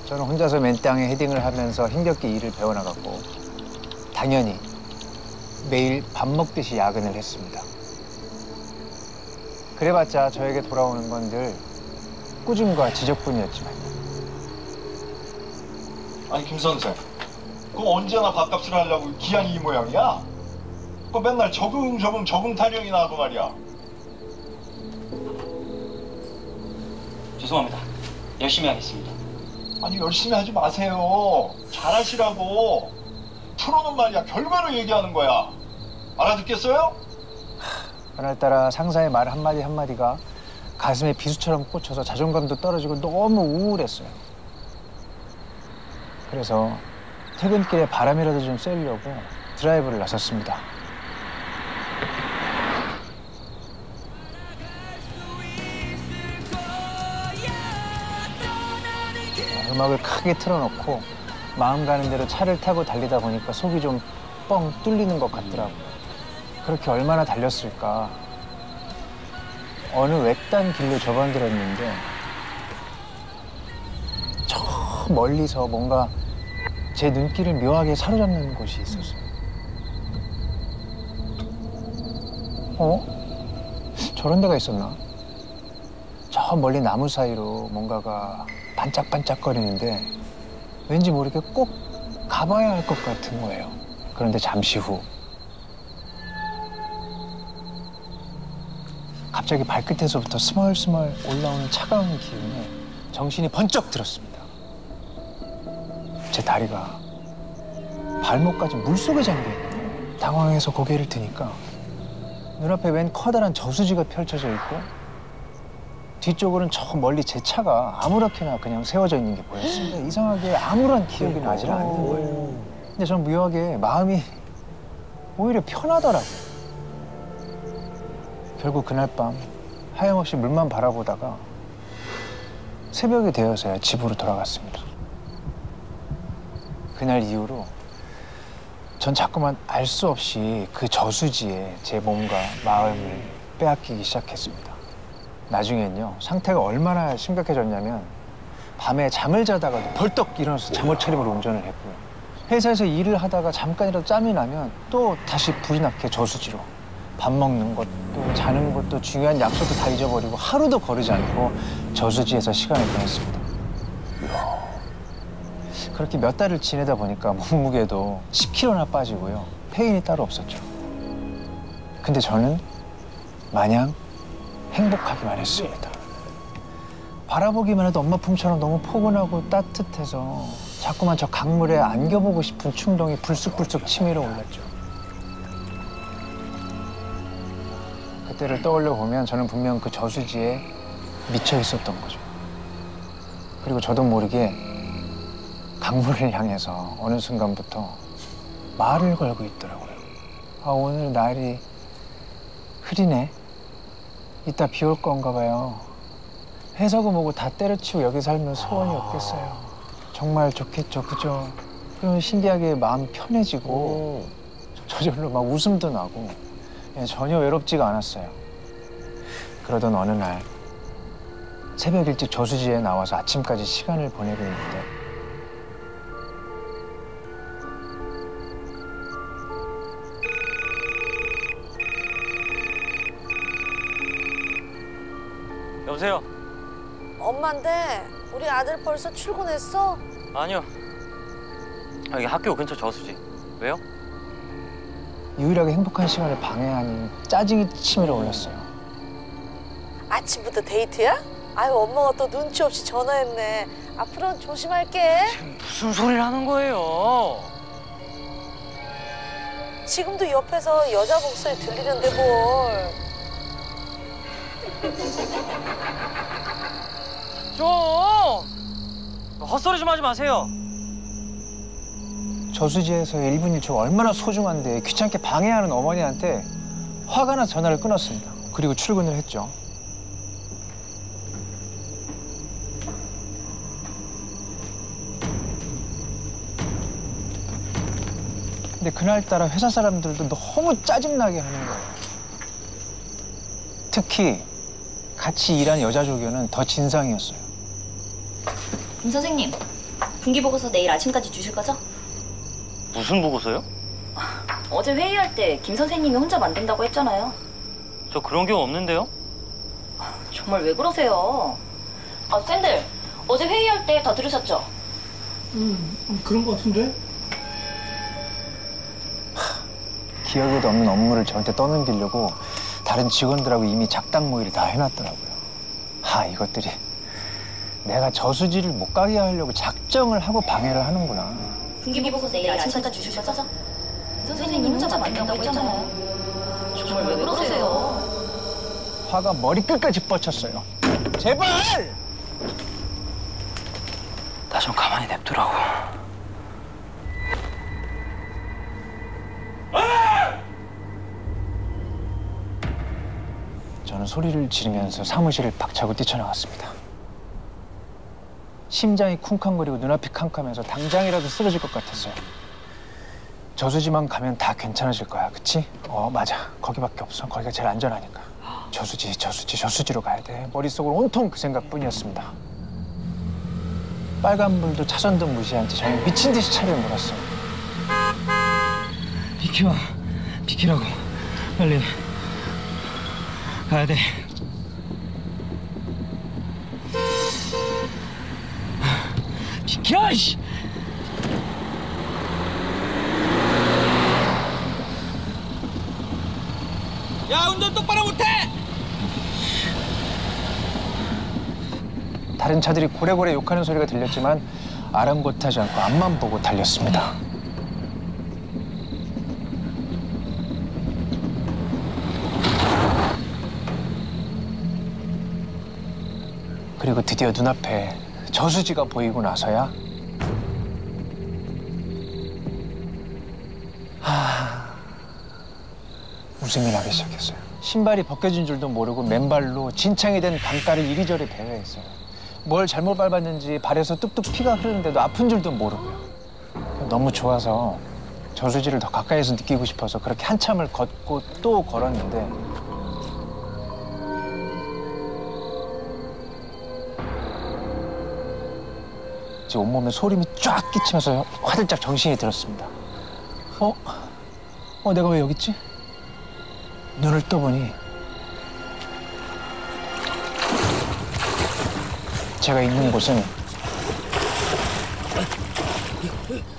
저는 혼자서 맨 땅에 헤딩을 하면서 힘겹게 일을 배워나갔고 당연히 매일 밥 먹듯이 야근을 했습니다. 그래봤자 저에게 돌아오는 건 늘 꾸중과 지적뿐이었지만요. 아니 김 선생, 그거 언제나 밥값을 하려고 기한이 이 모양이야? 그거 맨날 적응 타령이나 하고 말이야. 죄송합니다. 열심히 하겠습니다. 아니 열심히 하지 마세요. 잘하시라고. 프로는 말이야 결과로 얘기하는 거야. 알아듣겠어요? 그날따라 상사의 말 한마디 한마디가 가슴에 비수처럼 꽂혀서 자존감도 떨어지고 너무 우울했어요. 그래서 퇴근길에 바람이라도 좀 쐬려고 드라이브를 나섰습니다. 음악을 크게 틀어놓고 마음 가는 대로 차를 타고 달리다 보니까 속이 좀 뻥 뚫리는 것 같더라고요. 그렇게 얼마나 달렸을까. 어느 외딴 길로 접어들었는데 저 멀리서 뭔가 제 눈길을 묘하게 사로잡는 곳이 있었어요. 저런 데가 있었나? 저 멀리 나무 사이로 뭔가가 반짝반짝거리는데 왠지 모르게 꼭 가봐야 할 것 같은 거예요. 그런데 잠시 후 갑자기 발끝에서부터 스멀스멀 올라오는 차가운 기운에 정신이 번쩍 들었습니다. 제 다리가 발목까지 물속에 잠겨있는 거예요. 당황해서 고개를 드니까 눈앞에 웬 커다란 저수지가 펼쳐져 있고 뒤쪽으로는 저 멀리 제 차가 아무렇게나 그냥 세워져 있는 게 보였습니다. 이상하게 아무런 기억이 나질 않는 거예요. 근데 전 묘하게 마음이 오히려 편하더라고요. 결국 그날 밤 하염없이 물만 바라보다가 새벽이 되어서야 집으로 돌아갔습니다. 그날 이후로 전 자꾸만 알 수 없이 그 저수지에 제 몸과 마음을 빼앗기기 시작했습니다. 나중엔요, 상태가 얼마나 심각해졌냐면 밤에 잠을 자다가도 벌떡 일어나서 잠옷 차림으로 운전을 했고요. 회사에서 일을 하다가 잠깐이라도 짬이 나면 또 다시 불이 나게 저수지로 밥 먹는 것도 자는 것도 중요한 약속도 다 잊어버리고 하루도 거르지 않고 저수지에서 시간을 보냈습니다. 그렇게 몇 달을 지내다 보니까 몸무게도 10kg나 빠지고요. 페인이 따로 없었죠. 근데 저는 마냥 행복하기만 했습니다. 바라보기만 해도 엄마 품처럼 너무 포근하고 따뜻해서 자꾸만 저 강물에 안겨보고 싶은 충동이 불쑥불쑥 치밀어 올랐죠. 그때를 떠올려 보면 저는 분명 그 저수지에 미쳐 있었던 거죠. 그리고 저도 모르게 강물을 향해서 어느 순간부터 말을 걸고 있더라고요. 아, 오늘 날이 흐리네. 이따 비 올 건가 봐요. 해서고 뭐고 다 때려치우고 여기 살면 소원이 없겠어요. 정말 좋겠죠, 그죠? 그러면 신기하게 마음 편해지고 저절로 막 웃음도 나고 전혀 외롭지가 않았어요. 그러던 어느 날 새벽 일찍 저수지에 나와서 아침까지 시간을 보내고 있는데 여보세요? 엄마인데 우리 아들 벌써 출근했어? 아니요. 여기 학교 근처 저수지. 왜요? 유일하게 행복한 시간을 방해하니 짜증이 치밀어 올랐어요. 아침부터 데이트야? 아유 엄마가 또 눈치 없이 전화했네. 앞으로는 조심할게. 무슨 소리를 하는 거예요? 지금도 옆에서 여자 목소리 들리는데 뭘. 좀! 헛소리 좀 하지 마세요. 저수지에서 1분 1초가 얼마나 소중한데 귀찮게 방해하는 어머니한테 화가 나서 전화를 끊었습니다. 그리고 출근을 했죠. 근데 그날따라 회사 사람들도 너무 짜증나게 하는 거예요. 특히 같이 일한 여자 조교는 더 진상이었어요. 김 선생님, 분기보고서 내일 아침까지 주실 거죠? 무슨 보고서요? 어제 회의할 때 김 선생님이 혼자 만든다고 했잖아요. 저 그런 경우 없는데요? 정말 왜 그러세요? 아, 쌤들, 어제 회의할 때 다 들으셨죠? 그런 거 같은데? 기억에도 없는 업무를 저한테 떠넘기려고 다른 직원들하고 이미 작당 모의를 다 해놨더라고요. 아, 이것들이 내가 저수지를 못 가게 하려고 작정을 하고 방해를 하는구나. 분기보고서 내일 아침까지 주실 거죠? 선생님이 혼자 만든다고 했잖아요. 정말 왜 그러세요? 화가 머리끝까지 뻗쳤어요. 제발! 나 좀 가만히 냅두라고. 저는 소리를 지르면서 사무실을 박차고 뛰쳐나갔습니다. 심장이 쿵쾅거리고 눈앞이 캄캄해서 당장이라도 쓰러질 것 같았어요. 저수지만 가면 다 괜찮아질 거야, 그치? 맞아. 거기밖에 없어. 거기가 제일 안전하니까. 저수지로 가야 돼. 머릿속으로 온통 그 생각뿐이었습니다. 빨간불도 차선도 무시한 채 저는 미친 듯이 차를 몰았어요. 비키라고. 빨리. 가야 돼. 비켜! 씨! 야, 운전 똑바로 못해! 다른 차들이 고래고래 욕하는 소리가 들렸지만 아랑곳하지 않고 앞만 보고 달렸습니다. 그리고 드디어 눈앞에 저수지가 보이고 나서야 웃음이 나기 시작했어요. 신발이 벗겨진 줄도 모르고 맨발로 진창이 된 강가를 이리저리 배회했어요. 뭘 잘못 밟았는지 발에서 뚝뚝 피가 흐르는데도 아픈 줄도 모르고요. 너무 좋아서 저수지를 더 가까이서 느끼고 싶어서 그렇게 한참을 걷고 또 걸었는데 제 온몸에 소림이 쫙 끼치면서 화들짝 정신이 들었습니다. 내가 왜 여기 있지? 눈을 떠보니 제가 있는 곳은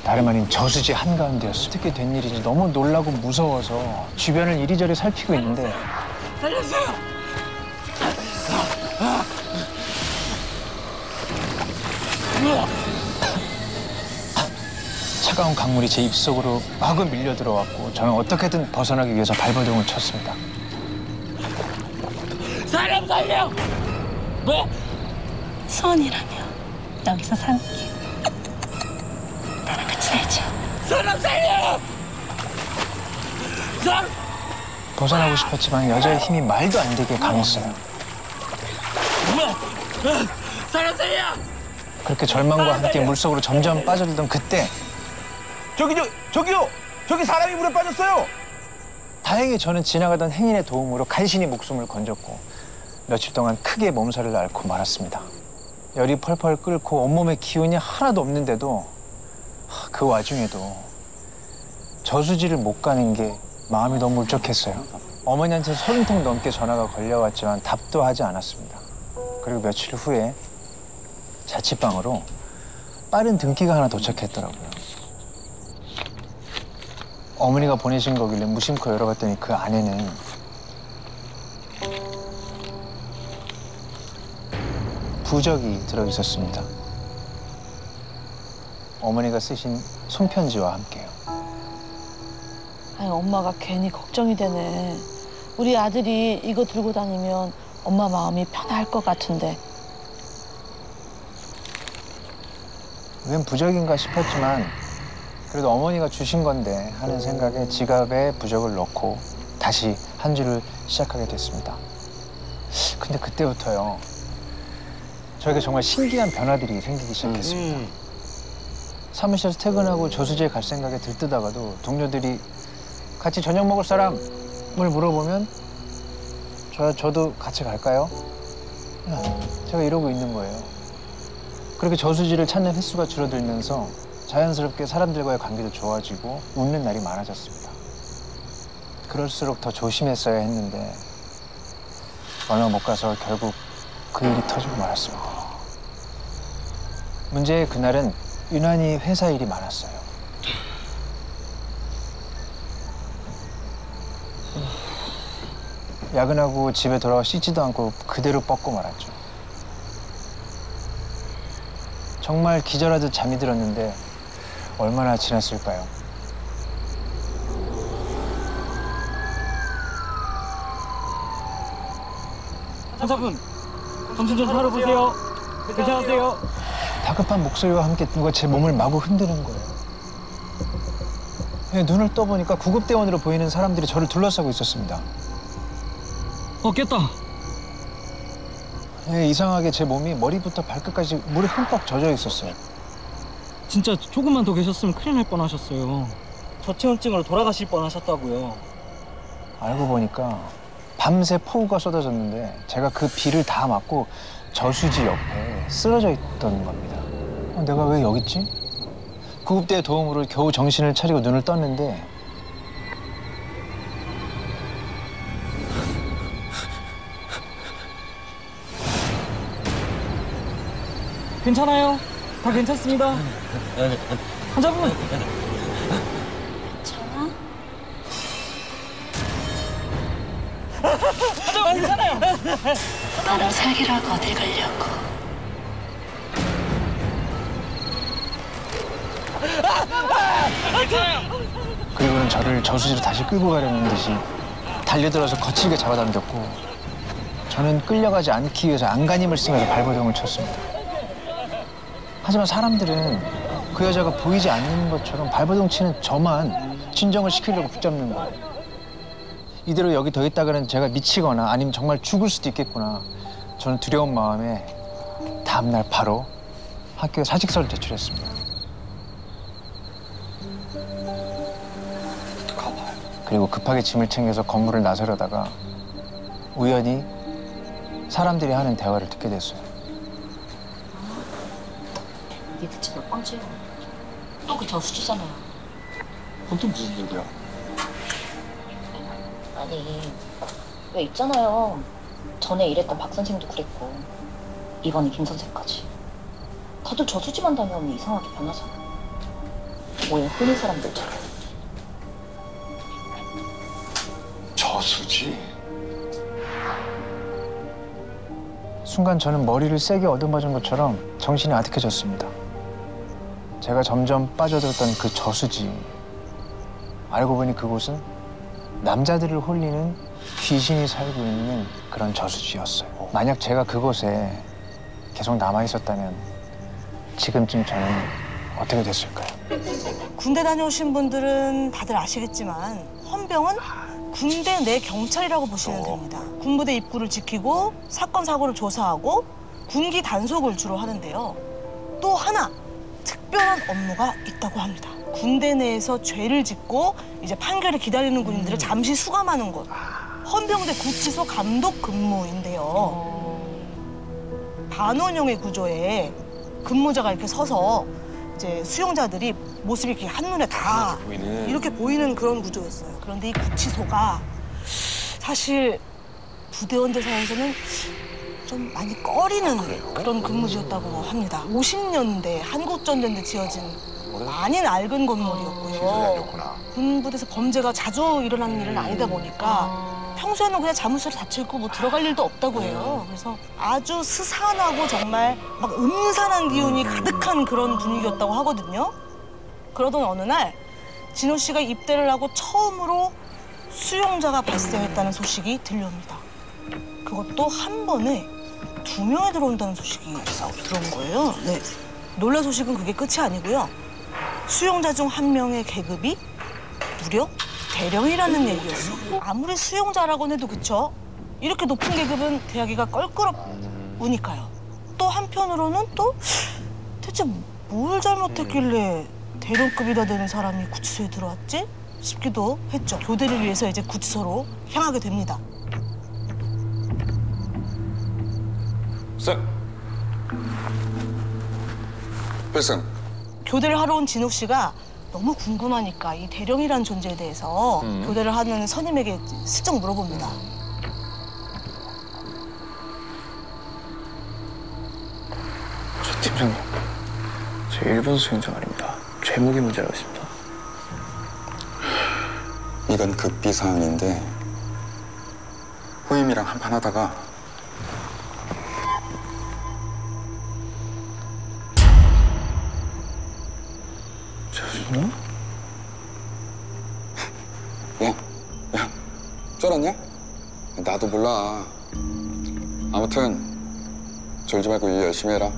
다름 아닌 저수지 한가운데였어. 어떻게 된 일인지 너무 놀라고 무서워서 주변을 이리저리 살피고 있는데 살려주세요! 차가운 강물이 제 입속으로 마구 밀려 들어왔고 저는 어떻게든 벗어나기 위해서 발버둥을 쳤습니다. 사람 살려! 뭐? 소원이라며 여기서 살게. 나랑 같이 살자. 사람 살려! 벗어나고 싶었지만 여자의 힘이 말도 안 되게 강했어요. 사람 살려! 그렇게 절망과 함께 물속으로 점점 빠져들던 그때 저기요! 저기 사람이 물에 빠졌어요! 다행히 저는 지나가던 행인의 도움으로 간신히 목숨을 건졌고 며칠 동안 크게 몸살을 앓고 말았습니다. 열이 펄펄 끓고 온몸에 기운이 하나도 없는데도 그 와중에도 저수지를 못 가는 게 마음이 너무 울적했어요. 어머니한테 30통 넘게 전화가 걸려왔지만 답도 하지 않았습니다. 그리고 며칠 후에 자취방으로 빠른 등기가 하나 도착했더라고요. 어머니가 보내신 거길래 무심코 열어봤더니 그 안에는 부적이 들어있었습니다. 어머니가 쓰신 손편지와 함께요. 아니, 엄마가 괜히 걱정이 되네. 우리 아들이 이거 들고 다니면 엄마 마음이 편할 것 같은데. 웬 부적인가 싶었지만 그래도 어머니가 주신 건데 하는 생각에 지갑에 부적을 넣고 다시 한 주를 시작하게 됐습니다. 근데 그때부터요. 저에게 정말 신기한 변화들이 생기기 시작했습니다. 사무실에서 퇴근하고 저수지에 갈 생각에 들뜨다가도 동료들이 같이 저녁 먹을 사람을 물어보면 저도 같이 갈까요? 제가 이러고 있는 거예요. 그렇게 저수지를 찾는 횟수가 줄어들면서 자연스럽게 사람들과의 관계도 좋아지고 웃는 날이 많아졌습니다. 그럴수록 더 조심했어야 했는데 얼마 못 가서 결국 그 일이 터지고 말았습니다. 문제의 그날은 유난히 회사 일이 많았어요. 야근하고 집에 돌아와 씻지도 않고 그대로 뻗고 말았죠. 정말 기절하듯 잠이 들었는데 얼마나 지났을까요? 환자분, 정신 좀 차려보세요. 괜찮으세요? 다급한 목소리와 함께 누가 제 몸을 마구 흔드는 거예요. 눈을 떠보니까 구급대원으로 보이는 사람들이 저를 둘러싸고 있었습니다. 깼다. 이상하게 제 몸이 머리부터 발끝까지 물에 흠뻑 젖어 있었어요. 진짜 조금만 더 계셨으면 큰일 날 뻔하셨어요. 저체온증으로 돌아가실 뻔하셨다고요. 알고 보니까 밤새 폭우가 쏟아졌는데 제가 그 비를 다 맞고 저수지 옆에 쓰러져 있던 겁니다. 내가 왜 여기 있지? 구급대의 도움으로 겨우 정신을 차리고 눈을 떴는데 괜찮아요. 다 괜찮습니다. 환자분. 괜찮아? 괜찮아요. 나랑 살기라고 어딜 가려고. 그리고는 저를 저수지로 다시 끌고 가려는 듯이 달려들어서 거칠게 잡아당겼고 저는 끌려가지 않기 위해서 안간힘을 쓰면서 발버둥을 쳤습니다. 하지만 사람들은 그 여자가 보이지 않는 것처럼 발버둥 치는 저만 진정을 시키려고 붙잡는 거예요. 이대로 여기 더 있다가는 제가 미치거나 아니면 정말 죽을 수도 있겠구나. 저는 두려운 마음에 다음날 바로 학교에 사직서를 제출했습니다. 그리고 급하게 짐을 챙겨서 건물을 나서려다가 우연히 사람들이 하는 대화를 듣게 됐어요. 이게 대체 몇 번째야? 또 그 저수지잖아요. 또 무슨 얘기야? 아니, 왜 있잖아요. 전에 일했던 박 선생도 그랬고 이번에 김 선생까지. 다들 저수지만 다녀오면 이상하게 변하잖아. 모인 흔히 사람들처럼. 저수지? 순간 저는 머리를 세게 얻어맞은 것처럼 정신이 아득해졌습니다. 제가 점점 빠져들었던 그 저수지. 알고 보니 그곳은 남자들을 홀리는 귀신이 살고 있는 그런 저수지였어요. 만약 제가 그곳에 계속 남아있었다면 지금쯤 저는 어떻게 됐을까요? 군대 다녀오신 분들은 다들 아시겠지만 헌병은 군대 내 경찰이라고 보시면 됩니다. 군부대 입구를 지키고 사건 사고를 조사하고 군기 단속을 주로 하는데요. 또 하나 특별한 업무가 있다고 합니다. 군대 내에서 죄를 짓고 이제 판결을 기다리는 군인들을 잠시 수감하는 곳. 헌병대 구치소 감독 근무인데요. 반원형의 구조에 근무자가 이렇게 서서 이제 수용자들이 모습이 이렇게 한눈에 다 이렇게 보이는 그런 구조였어요. 그런데 이 구치소가 사실 부대원들 사이에서는 좀 많이 꺼리는 그런 근무지였다고 합니다. 50년대 한국전쟁 때 지어진 많이 낡은 건물이었고요. 군부대에서 범죄가 자주 일어나는 일은 아니다 보니까 평소에는 그냥 자물쇠로 닫혀있고 뭐 들어갈 일도 없다고 해요. 그래서 아주 스산하고 정말 막 음산한 기운이 가득한 그런 분위기였다고 하거든요. 그러던 어느 날 진호 씨가 입대를 하고 처음으로 수용자가 발생했다는 소식이 들려옵니다. 그것도 한 번에 2명이 들어온다는 소식이 들어온 거예요. 네. 놀랄 소식은 그게 끝이 아니고요. 수용자 중 1명의 계급이 무려 대령이라는 얘기였어요. 아무리 수용자라고 해도 그쵸? 이렇게 높은 계급은 대하기가 껄끄럽으니까요. 또 한편으로는 또 대체 뭘 잘못했길래 대령급이나 되는 사람이 구치소에 들어왔지? 싶기도 했죠. 교대를 위해서 이제 구치소로 향하게 됩니다. 쌤. 필승. 교대를 하러 온 진욱 씨가 너무 궁금하니까 이 대령이라는 존재에 대해서 교대를 하는 선임에게 슬쩍 물어봅니다. 저 팀장님, 저 일본 수용자 말입니다. 죄목이 문제라고 있습니다. 이건 급비 사항인데 후임이랑 한판 하다가 저승이요? 야, 쫄았냐? 나도 몰라. 아무튼 졸지 말고 일 열심히 해라.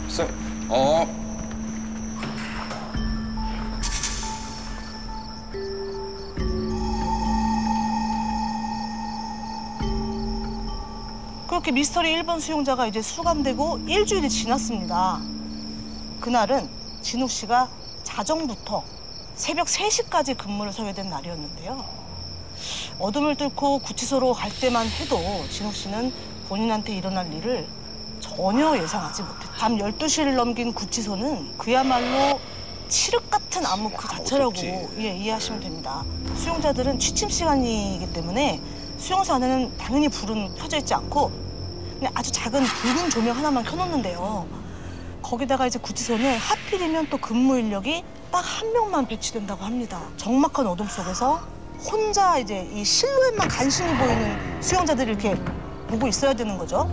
쌤. 그렇게 미스터리 1번 수용자가 이제 수감되고 일주일이 지났습니다. 그날은 진욱 씨가 자정부터 새벽 3시까지 근무를 서게 된 날이었는데요. 어둠을 뚫고 구치소로 갈 때만 해도 진욱 씨는 본인한테 일어날 일을 전혀 예상하지 못했죠. 밤 12시를 넘긴 구치소는 그야말로 칠흑 같은 암흑 그 자체라고 이해하시면 됩니다. 수용자들은 취침 시간이기 때문에 수용소 안에는 당연히 불은 켜져 있지 않고 그냥 아주 작은 붉은 조명 하나만 켜놓는데요. 거기다가 이제 구치소는 하필이면 또 근무 인력이 딱 1명만 배치된다고 합니다. 적막한 어둠 속에서 혼자 이제 이 실루엣만 간신히 보이는 수용자들이 이렇게 보고 있어야 되는 거죠.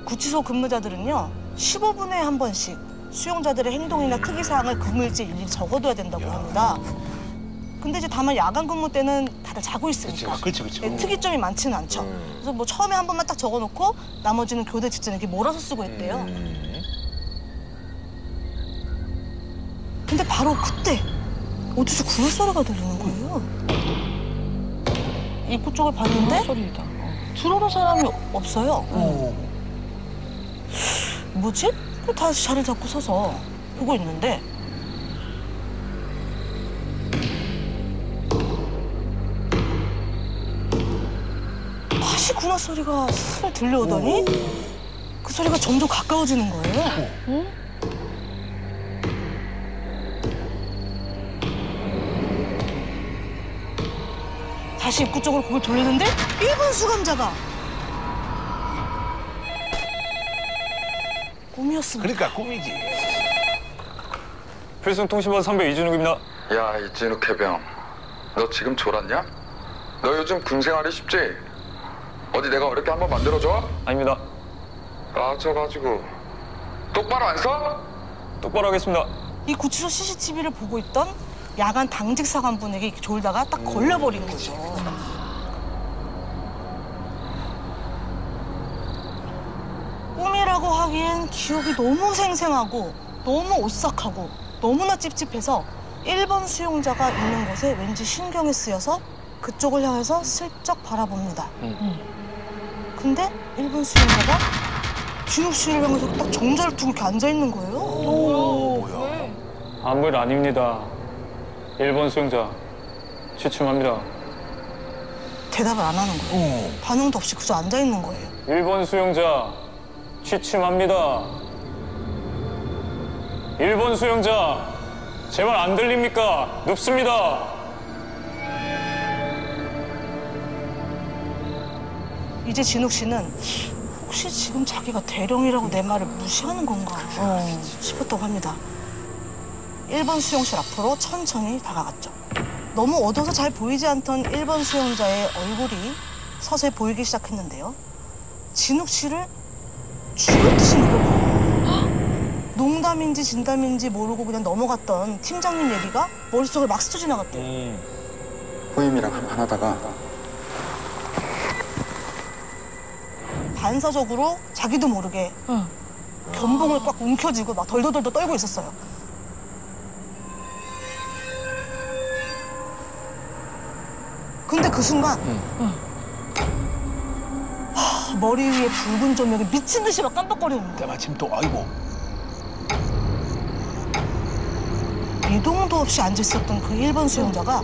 구치소 근무자들은요, 15분에 한 번씩 수용자들의 행동이나 특이사항을 근무일지에 일일이 적어둬야 된다고 합니다. 근데 이제 다만 야간 근무 때는 다들 자고 있으니까 그렇죠. 특이점이 많지는 않죠. 그래서 뭐 처음에 한 번만 딱 적어놓고 나머지는 교대 직전에 이렇게 몰아서 쓰고 있대요. 근데 바로 그때 어디서 굴 소리가 들리는 거예요. 입구 쪽을 봤는데 들어오는 사람이 없어요. 뭐지? 다시 자리 잡고 서서 보고 있는데 다시 군화 소리가 슬 들려오더니 그 소리가 점점 가까워지는 거예요. 다시 입구 쪽으로 고개를 돌리는데 일본 수감자가 꿈이었습니다. 그러니까 꿈이지. 필승통신원 선배 이진욱입니다. 야, 이진욱 해병. 너 지금 졸았냐? 너 요즘 군 생활이 쉽지? 어디 내가 어렵게 한번 만들어줘? 아닙니다. 빠져가지고 똑바로 안 서? 똑바로 하겠습니다. 이 구치소 CCTV를 보고 있던 야간 당직 사관분에게 이렇게 졸다가 딱 걸려버린 거죠. 꿈이라고 하기엔 기억이 너무 생생하고 너무 오싹하고 너무나 찝찝해서 1번 수용자가 있는 곳에 왠지 신경이 쓰여서 그쪽을 향해서 슬쩍 바라봅니다. 근데 1번 수용자가 진욱 씨를 향해서 딱 정자를 두고 이렇게 앉아있는 거예요. 뭐야? 아무 일 아닙니다. 1번 수용자 취침합니다. 대답을 안 하는 거예요. 반응도 없이 그저 앉아있는 거예요. 1번 수용자 취침합니다. 1번 수용자 제 말 안 들립니까? 눕습니다. 이제 진욱 씨는 혹시 지금 자기가 대령이라고 내 말을 무시하는 건가 싶었다고 합니다. 1번 수용실 앞으로 천천히 다가갔죠. 너무 어두워서 잘 보이지 않던 1번 수용자의 얼굴이 서서히 보이기 시작했는데요. 진욱 씨를 죽을 듯이 노려봐요. 농담인지 진담인지 모르고 그냥 넘어갔던 팀장님 얘기가 머릿속에 막 스쳐 지나갔대요. 후임이랑 한판 하다가 반사적으로 자기도 모르게 견봉을 꽉 움켜쥐고 막 덜덜덜 떨고 있었어요. 근데 그 순간 머리 위에 붉은 조명이 미친 듯이 막 깜빡거리는 거예요. 마침 또 아이고. 이동도 없이 앉아있었던 그 1번 수용자가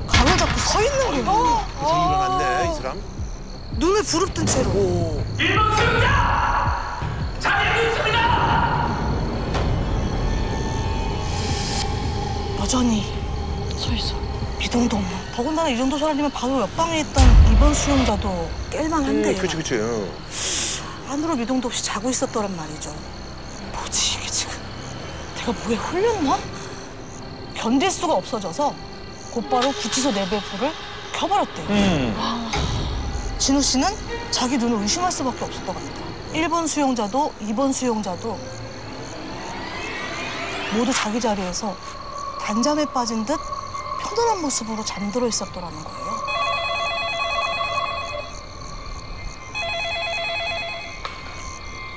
가을 잡고 서 있는 거예요. 이상 일어났네, 이 사람. 눈을 부릅뜬 채로. 1번 수용자! 자리에 있습니다! 여전히 서 있어. 미동도 없는. 더군다나 이 정도 사람이면 바로 옆방에 있던 2번 수용자도 깰만한데. 그치. 안으로 미동도 없이 자고 있었더란 말이죠. 뭐지 이게 지금. 내가 뭐에 홀렸나? 견딜 수가 없어져서 곧바로 구치소 내부의 불을 켜버렸대요. 진우 씨는 자기 눈을 의심할 수밖에 없었다고 합니다. 1번 수용자도 2번 수용자도 모두 자기 자리에서 단잠에 빠진 듯 편안한 모습으로 잠들어 있었더라는 거예요.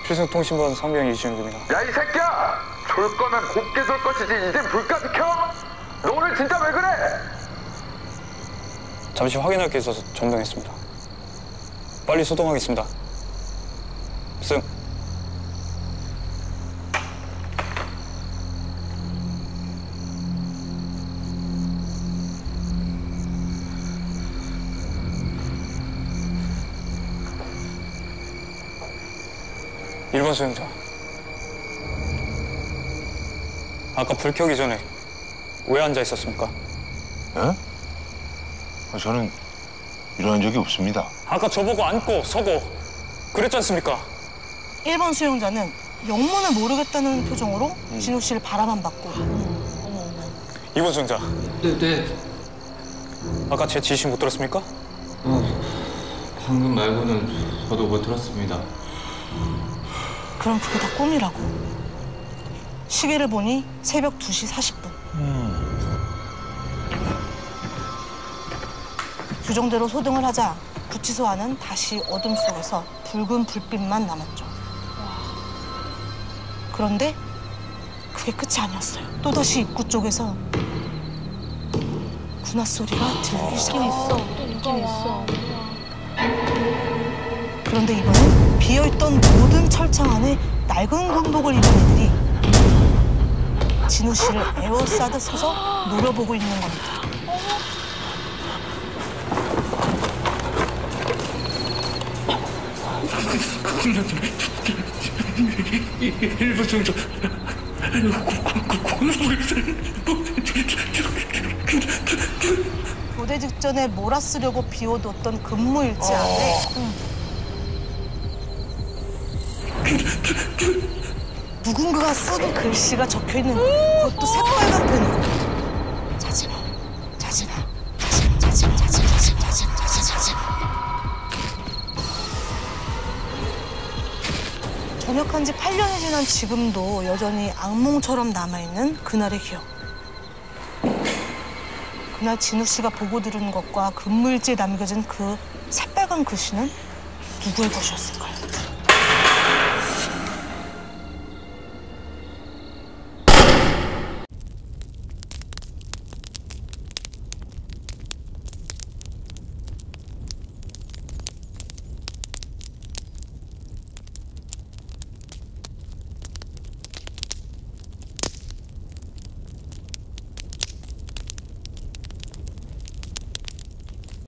필승통신원 상병 이진욱입니다. 야, 이 새끼야! 졸 거면 곱게 졸 것이지 이젠 불까지 켜? 너 오늘 진짜 왜 그래? 잠시 확인할 게 있어서 전등했습니다. 빨리 소동하겠습니다. 승. 일본 수용자. 아까 불 켜기 전에 왜 앉아 있었습니까? 예? 저는 일어난 적이 없습니다. 아까 저보고 앉고 서고 그랬지 않습니까? 1번 수용자는 영문을 모르겠다는 표정으로 진욱 씨를 바라만 봤고. 2번 수용자. 네. 아까 제 지시 못 들었습니까? 방금 말고는 저도 못 들었습니다. 그럼 그게 다 꿈이라고. 시계를 보니 새벽 2시 40분. 규정대로 소등을 하자 구치소 안은 다시 어둠 속에서 붉은 불빛만 남았죠. 그런데 그게 끝이 아니었어요. 또다시 입구 쪽에서 군화 소리가 들리기 시작했어. 느낌 있어. 그런데 이번엔 비어있던 모든 철창 안에 낡은 군복을 입은 이들이 진우 씨를 에워싸듯 서서 노려보고 있는 겁니다. 일본 수용자. 교대 직전에 몰아쓰려고 비워뒀던 근무일지 안에 누군가가 쓴 글씨가 적혀 있는 거예요. 그것도 새빨간 펜으로. 자지마, 자지마, 자지마, 자지마, 자지마, 자지마, 자지마, 자지마. 전역한 지 8년이 지난 지금도 여전히 악몽처럼 남아있는 그날의 기억. 그날 진우 씨가 보고 들은 것과 금물지에 남겨진 그 새빨간 글씨는 누구의 것이었을까요?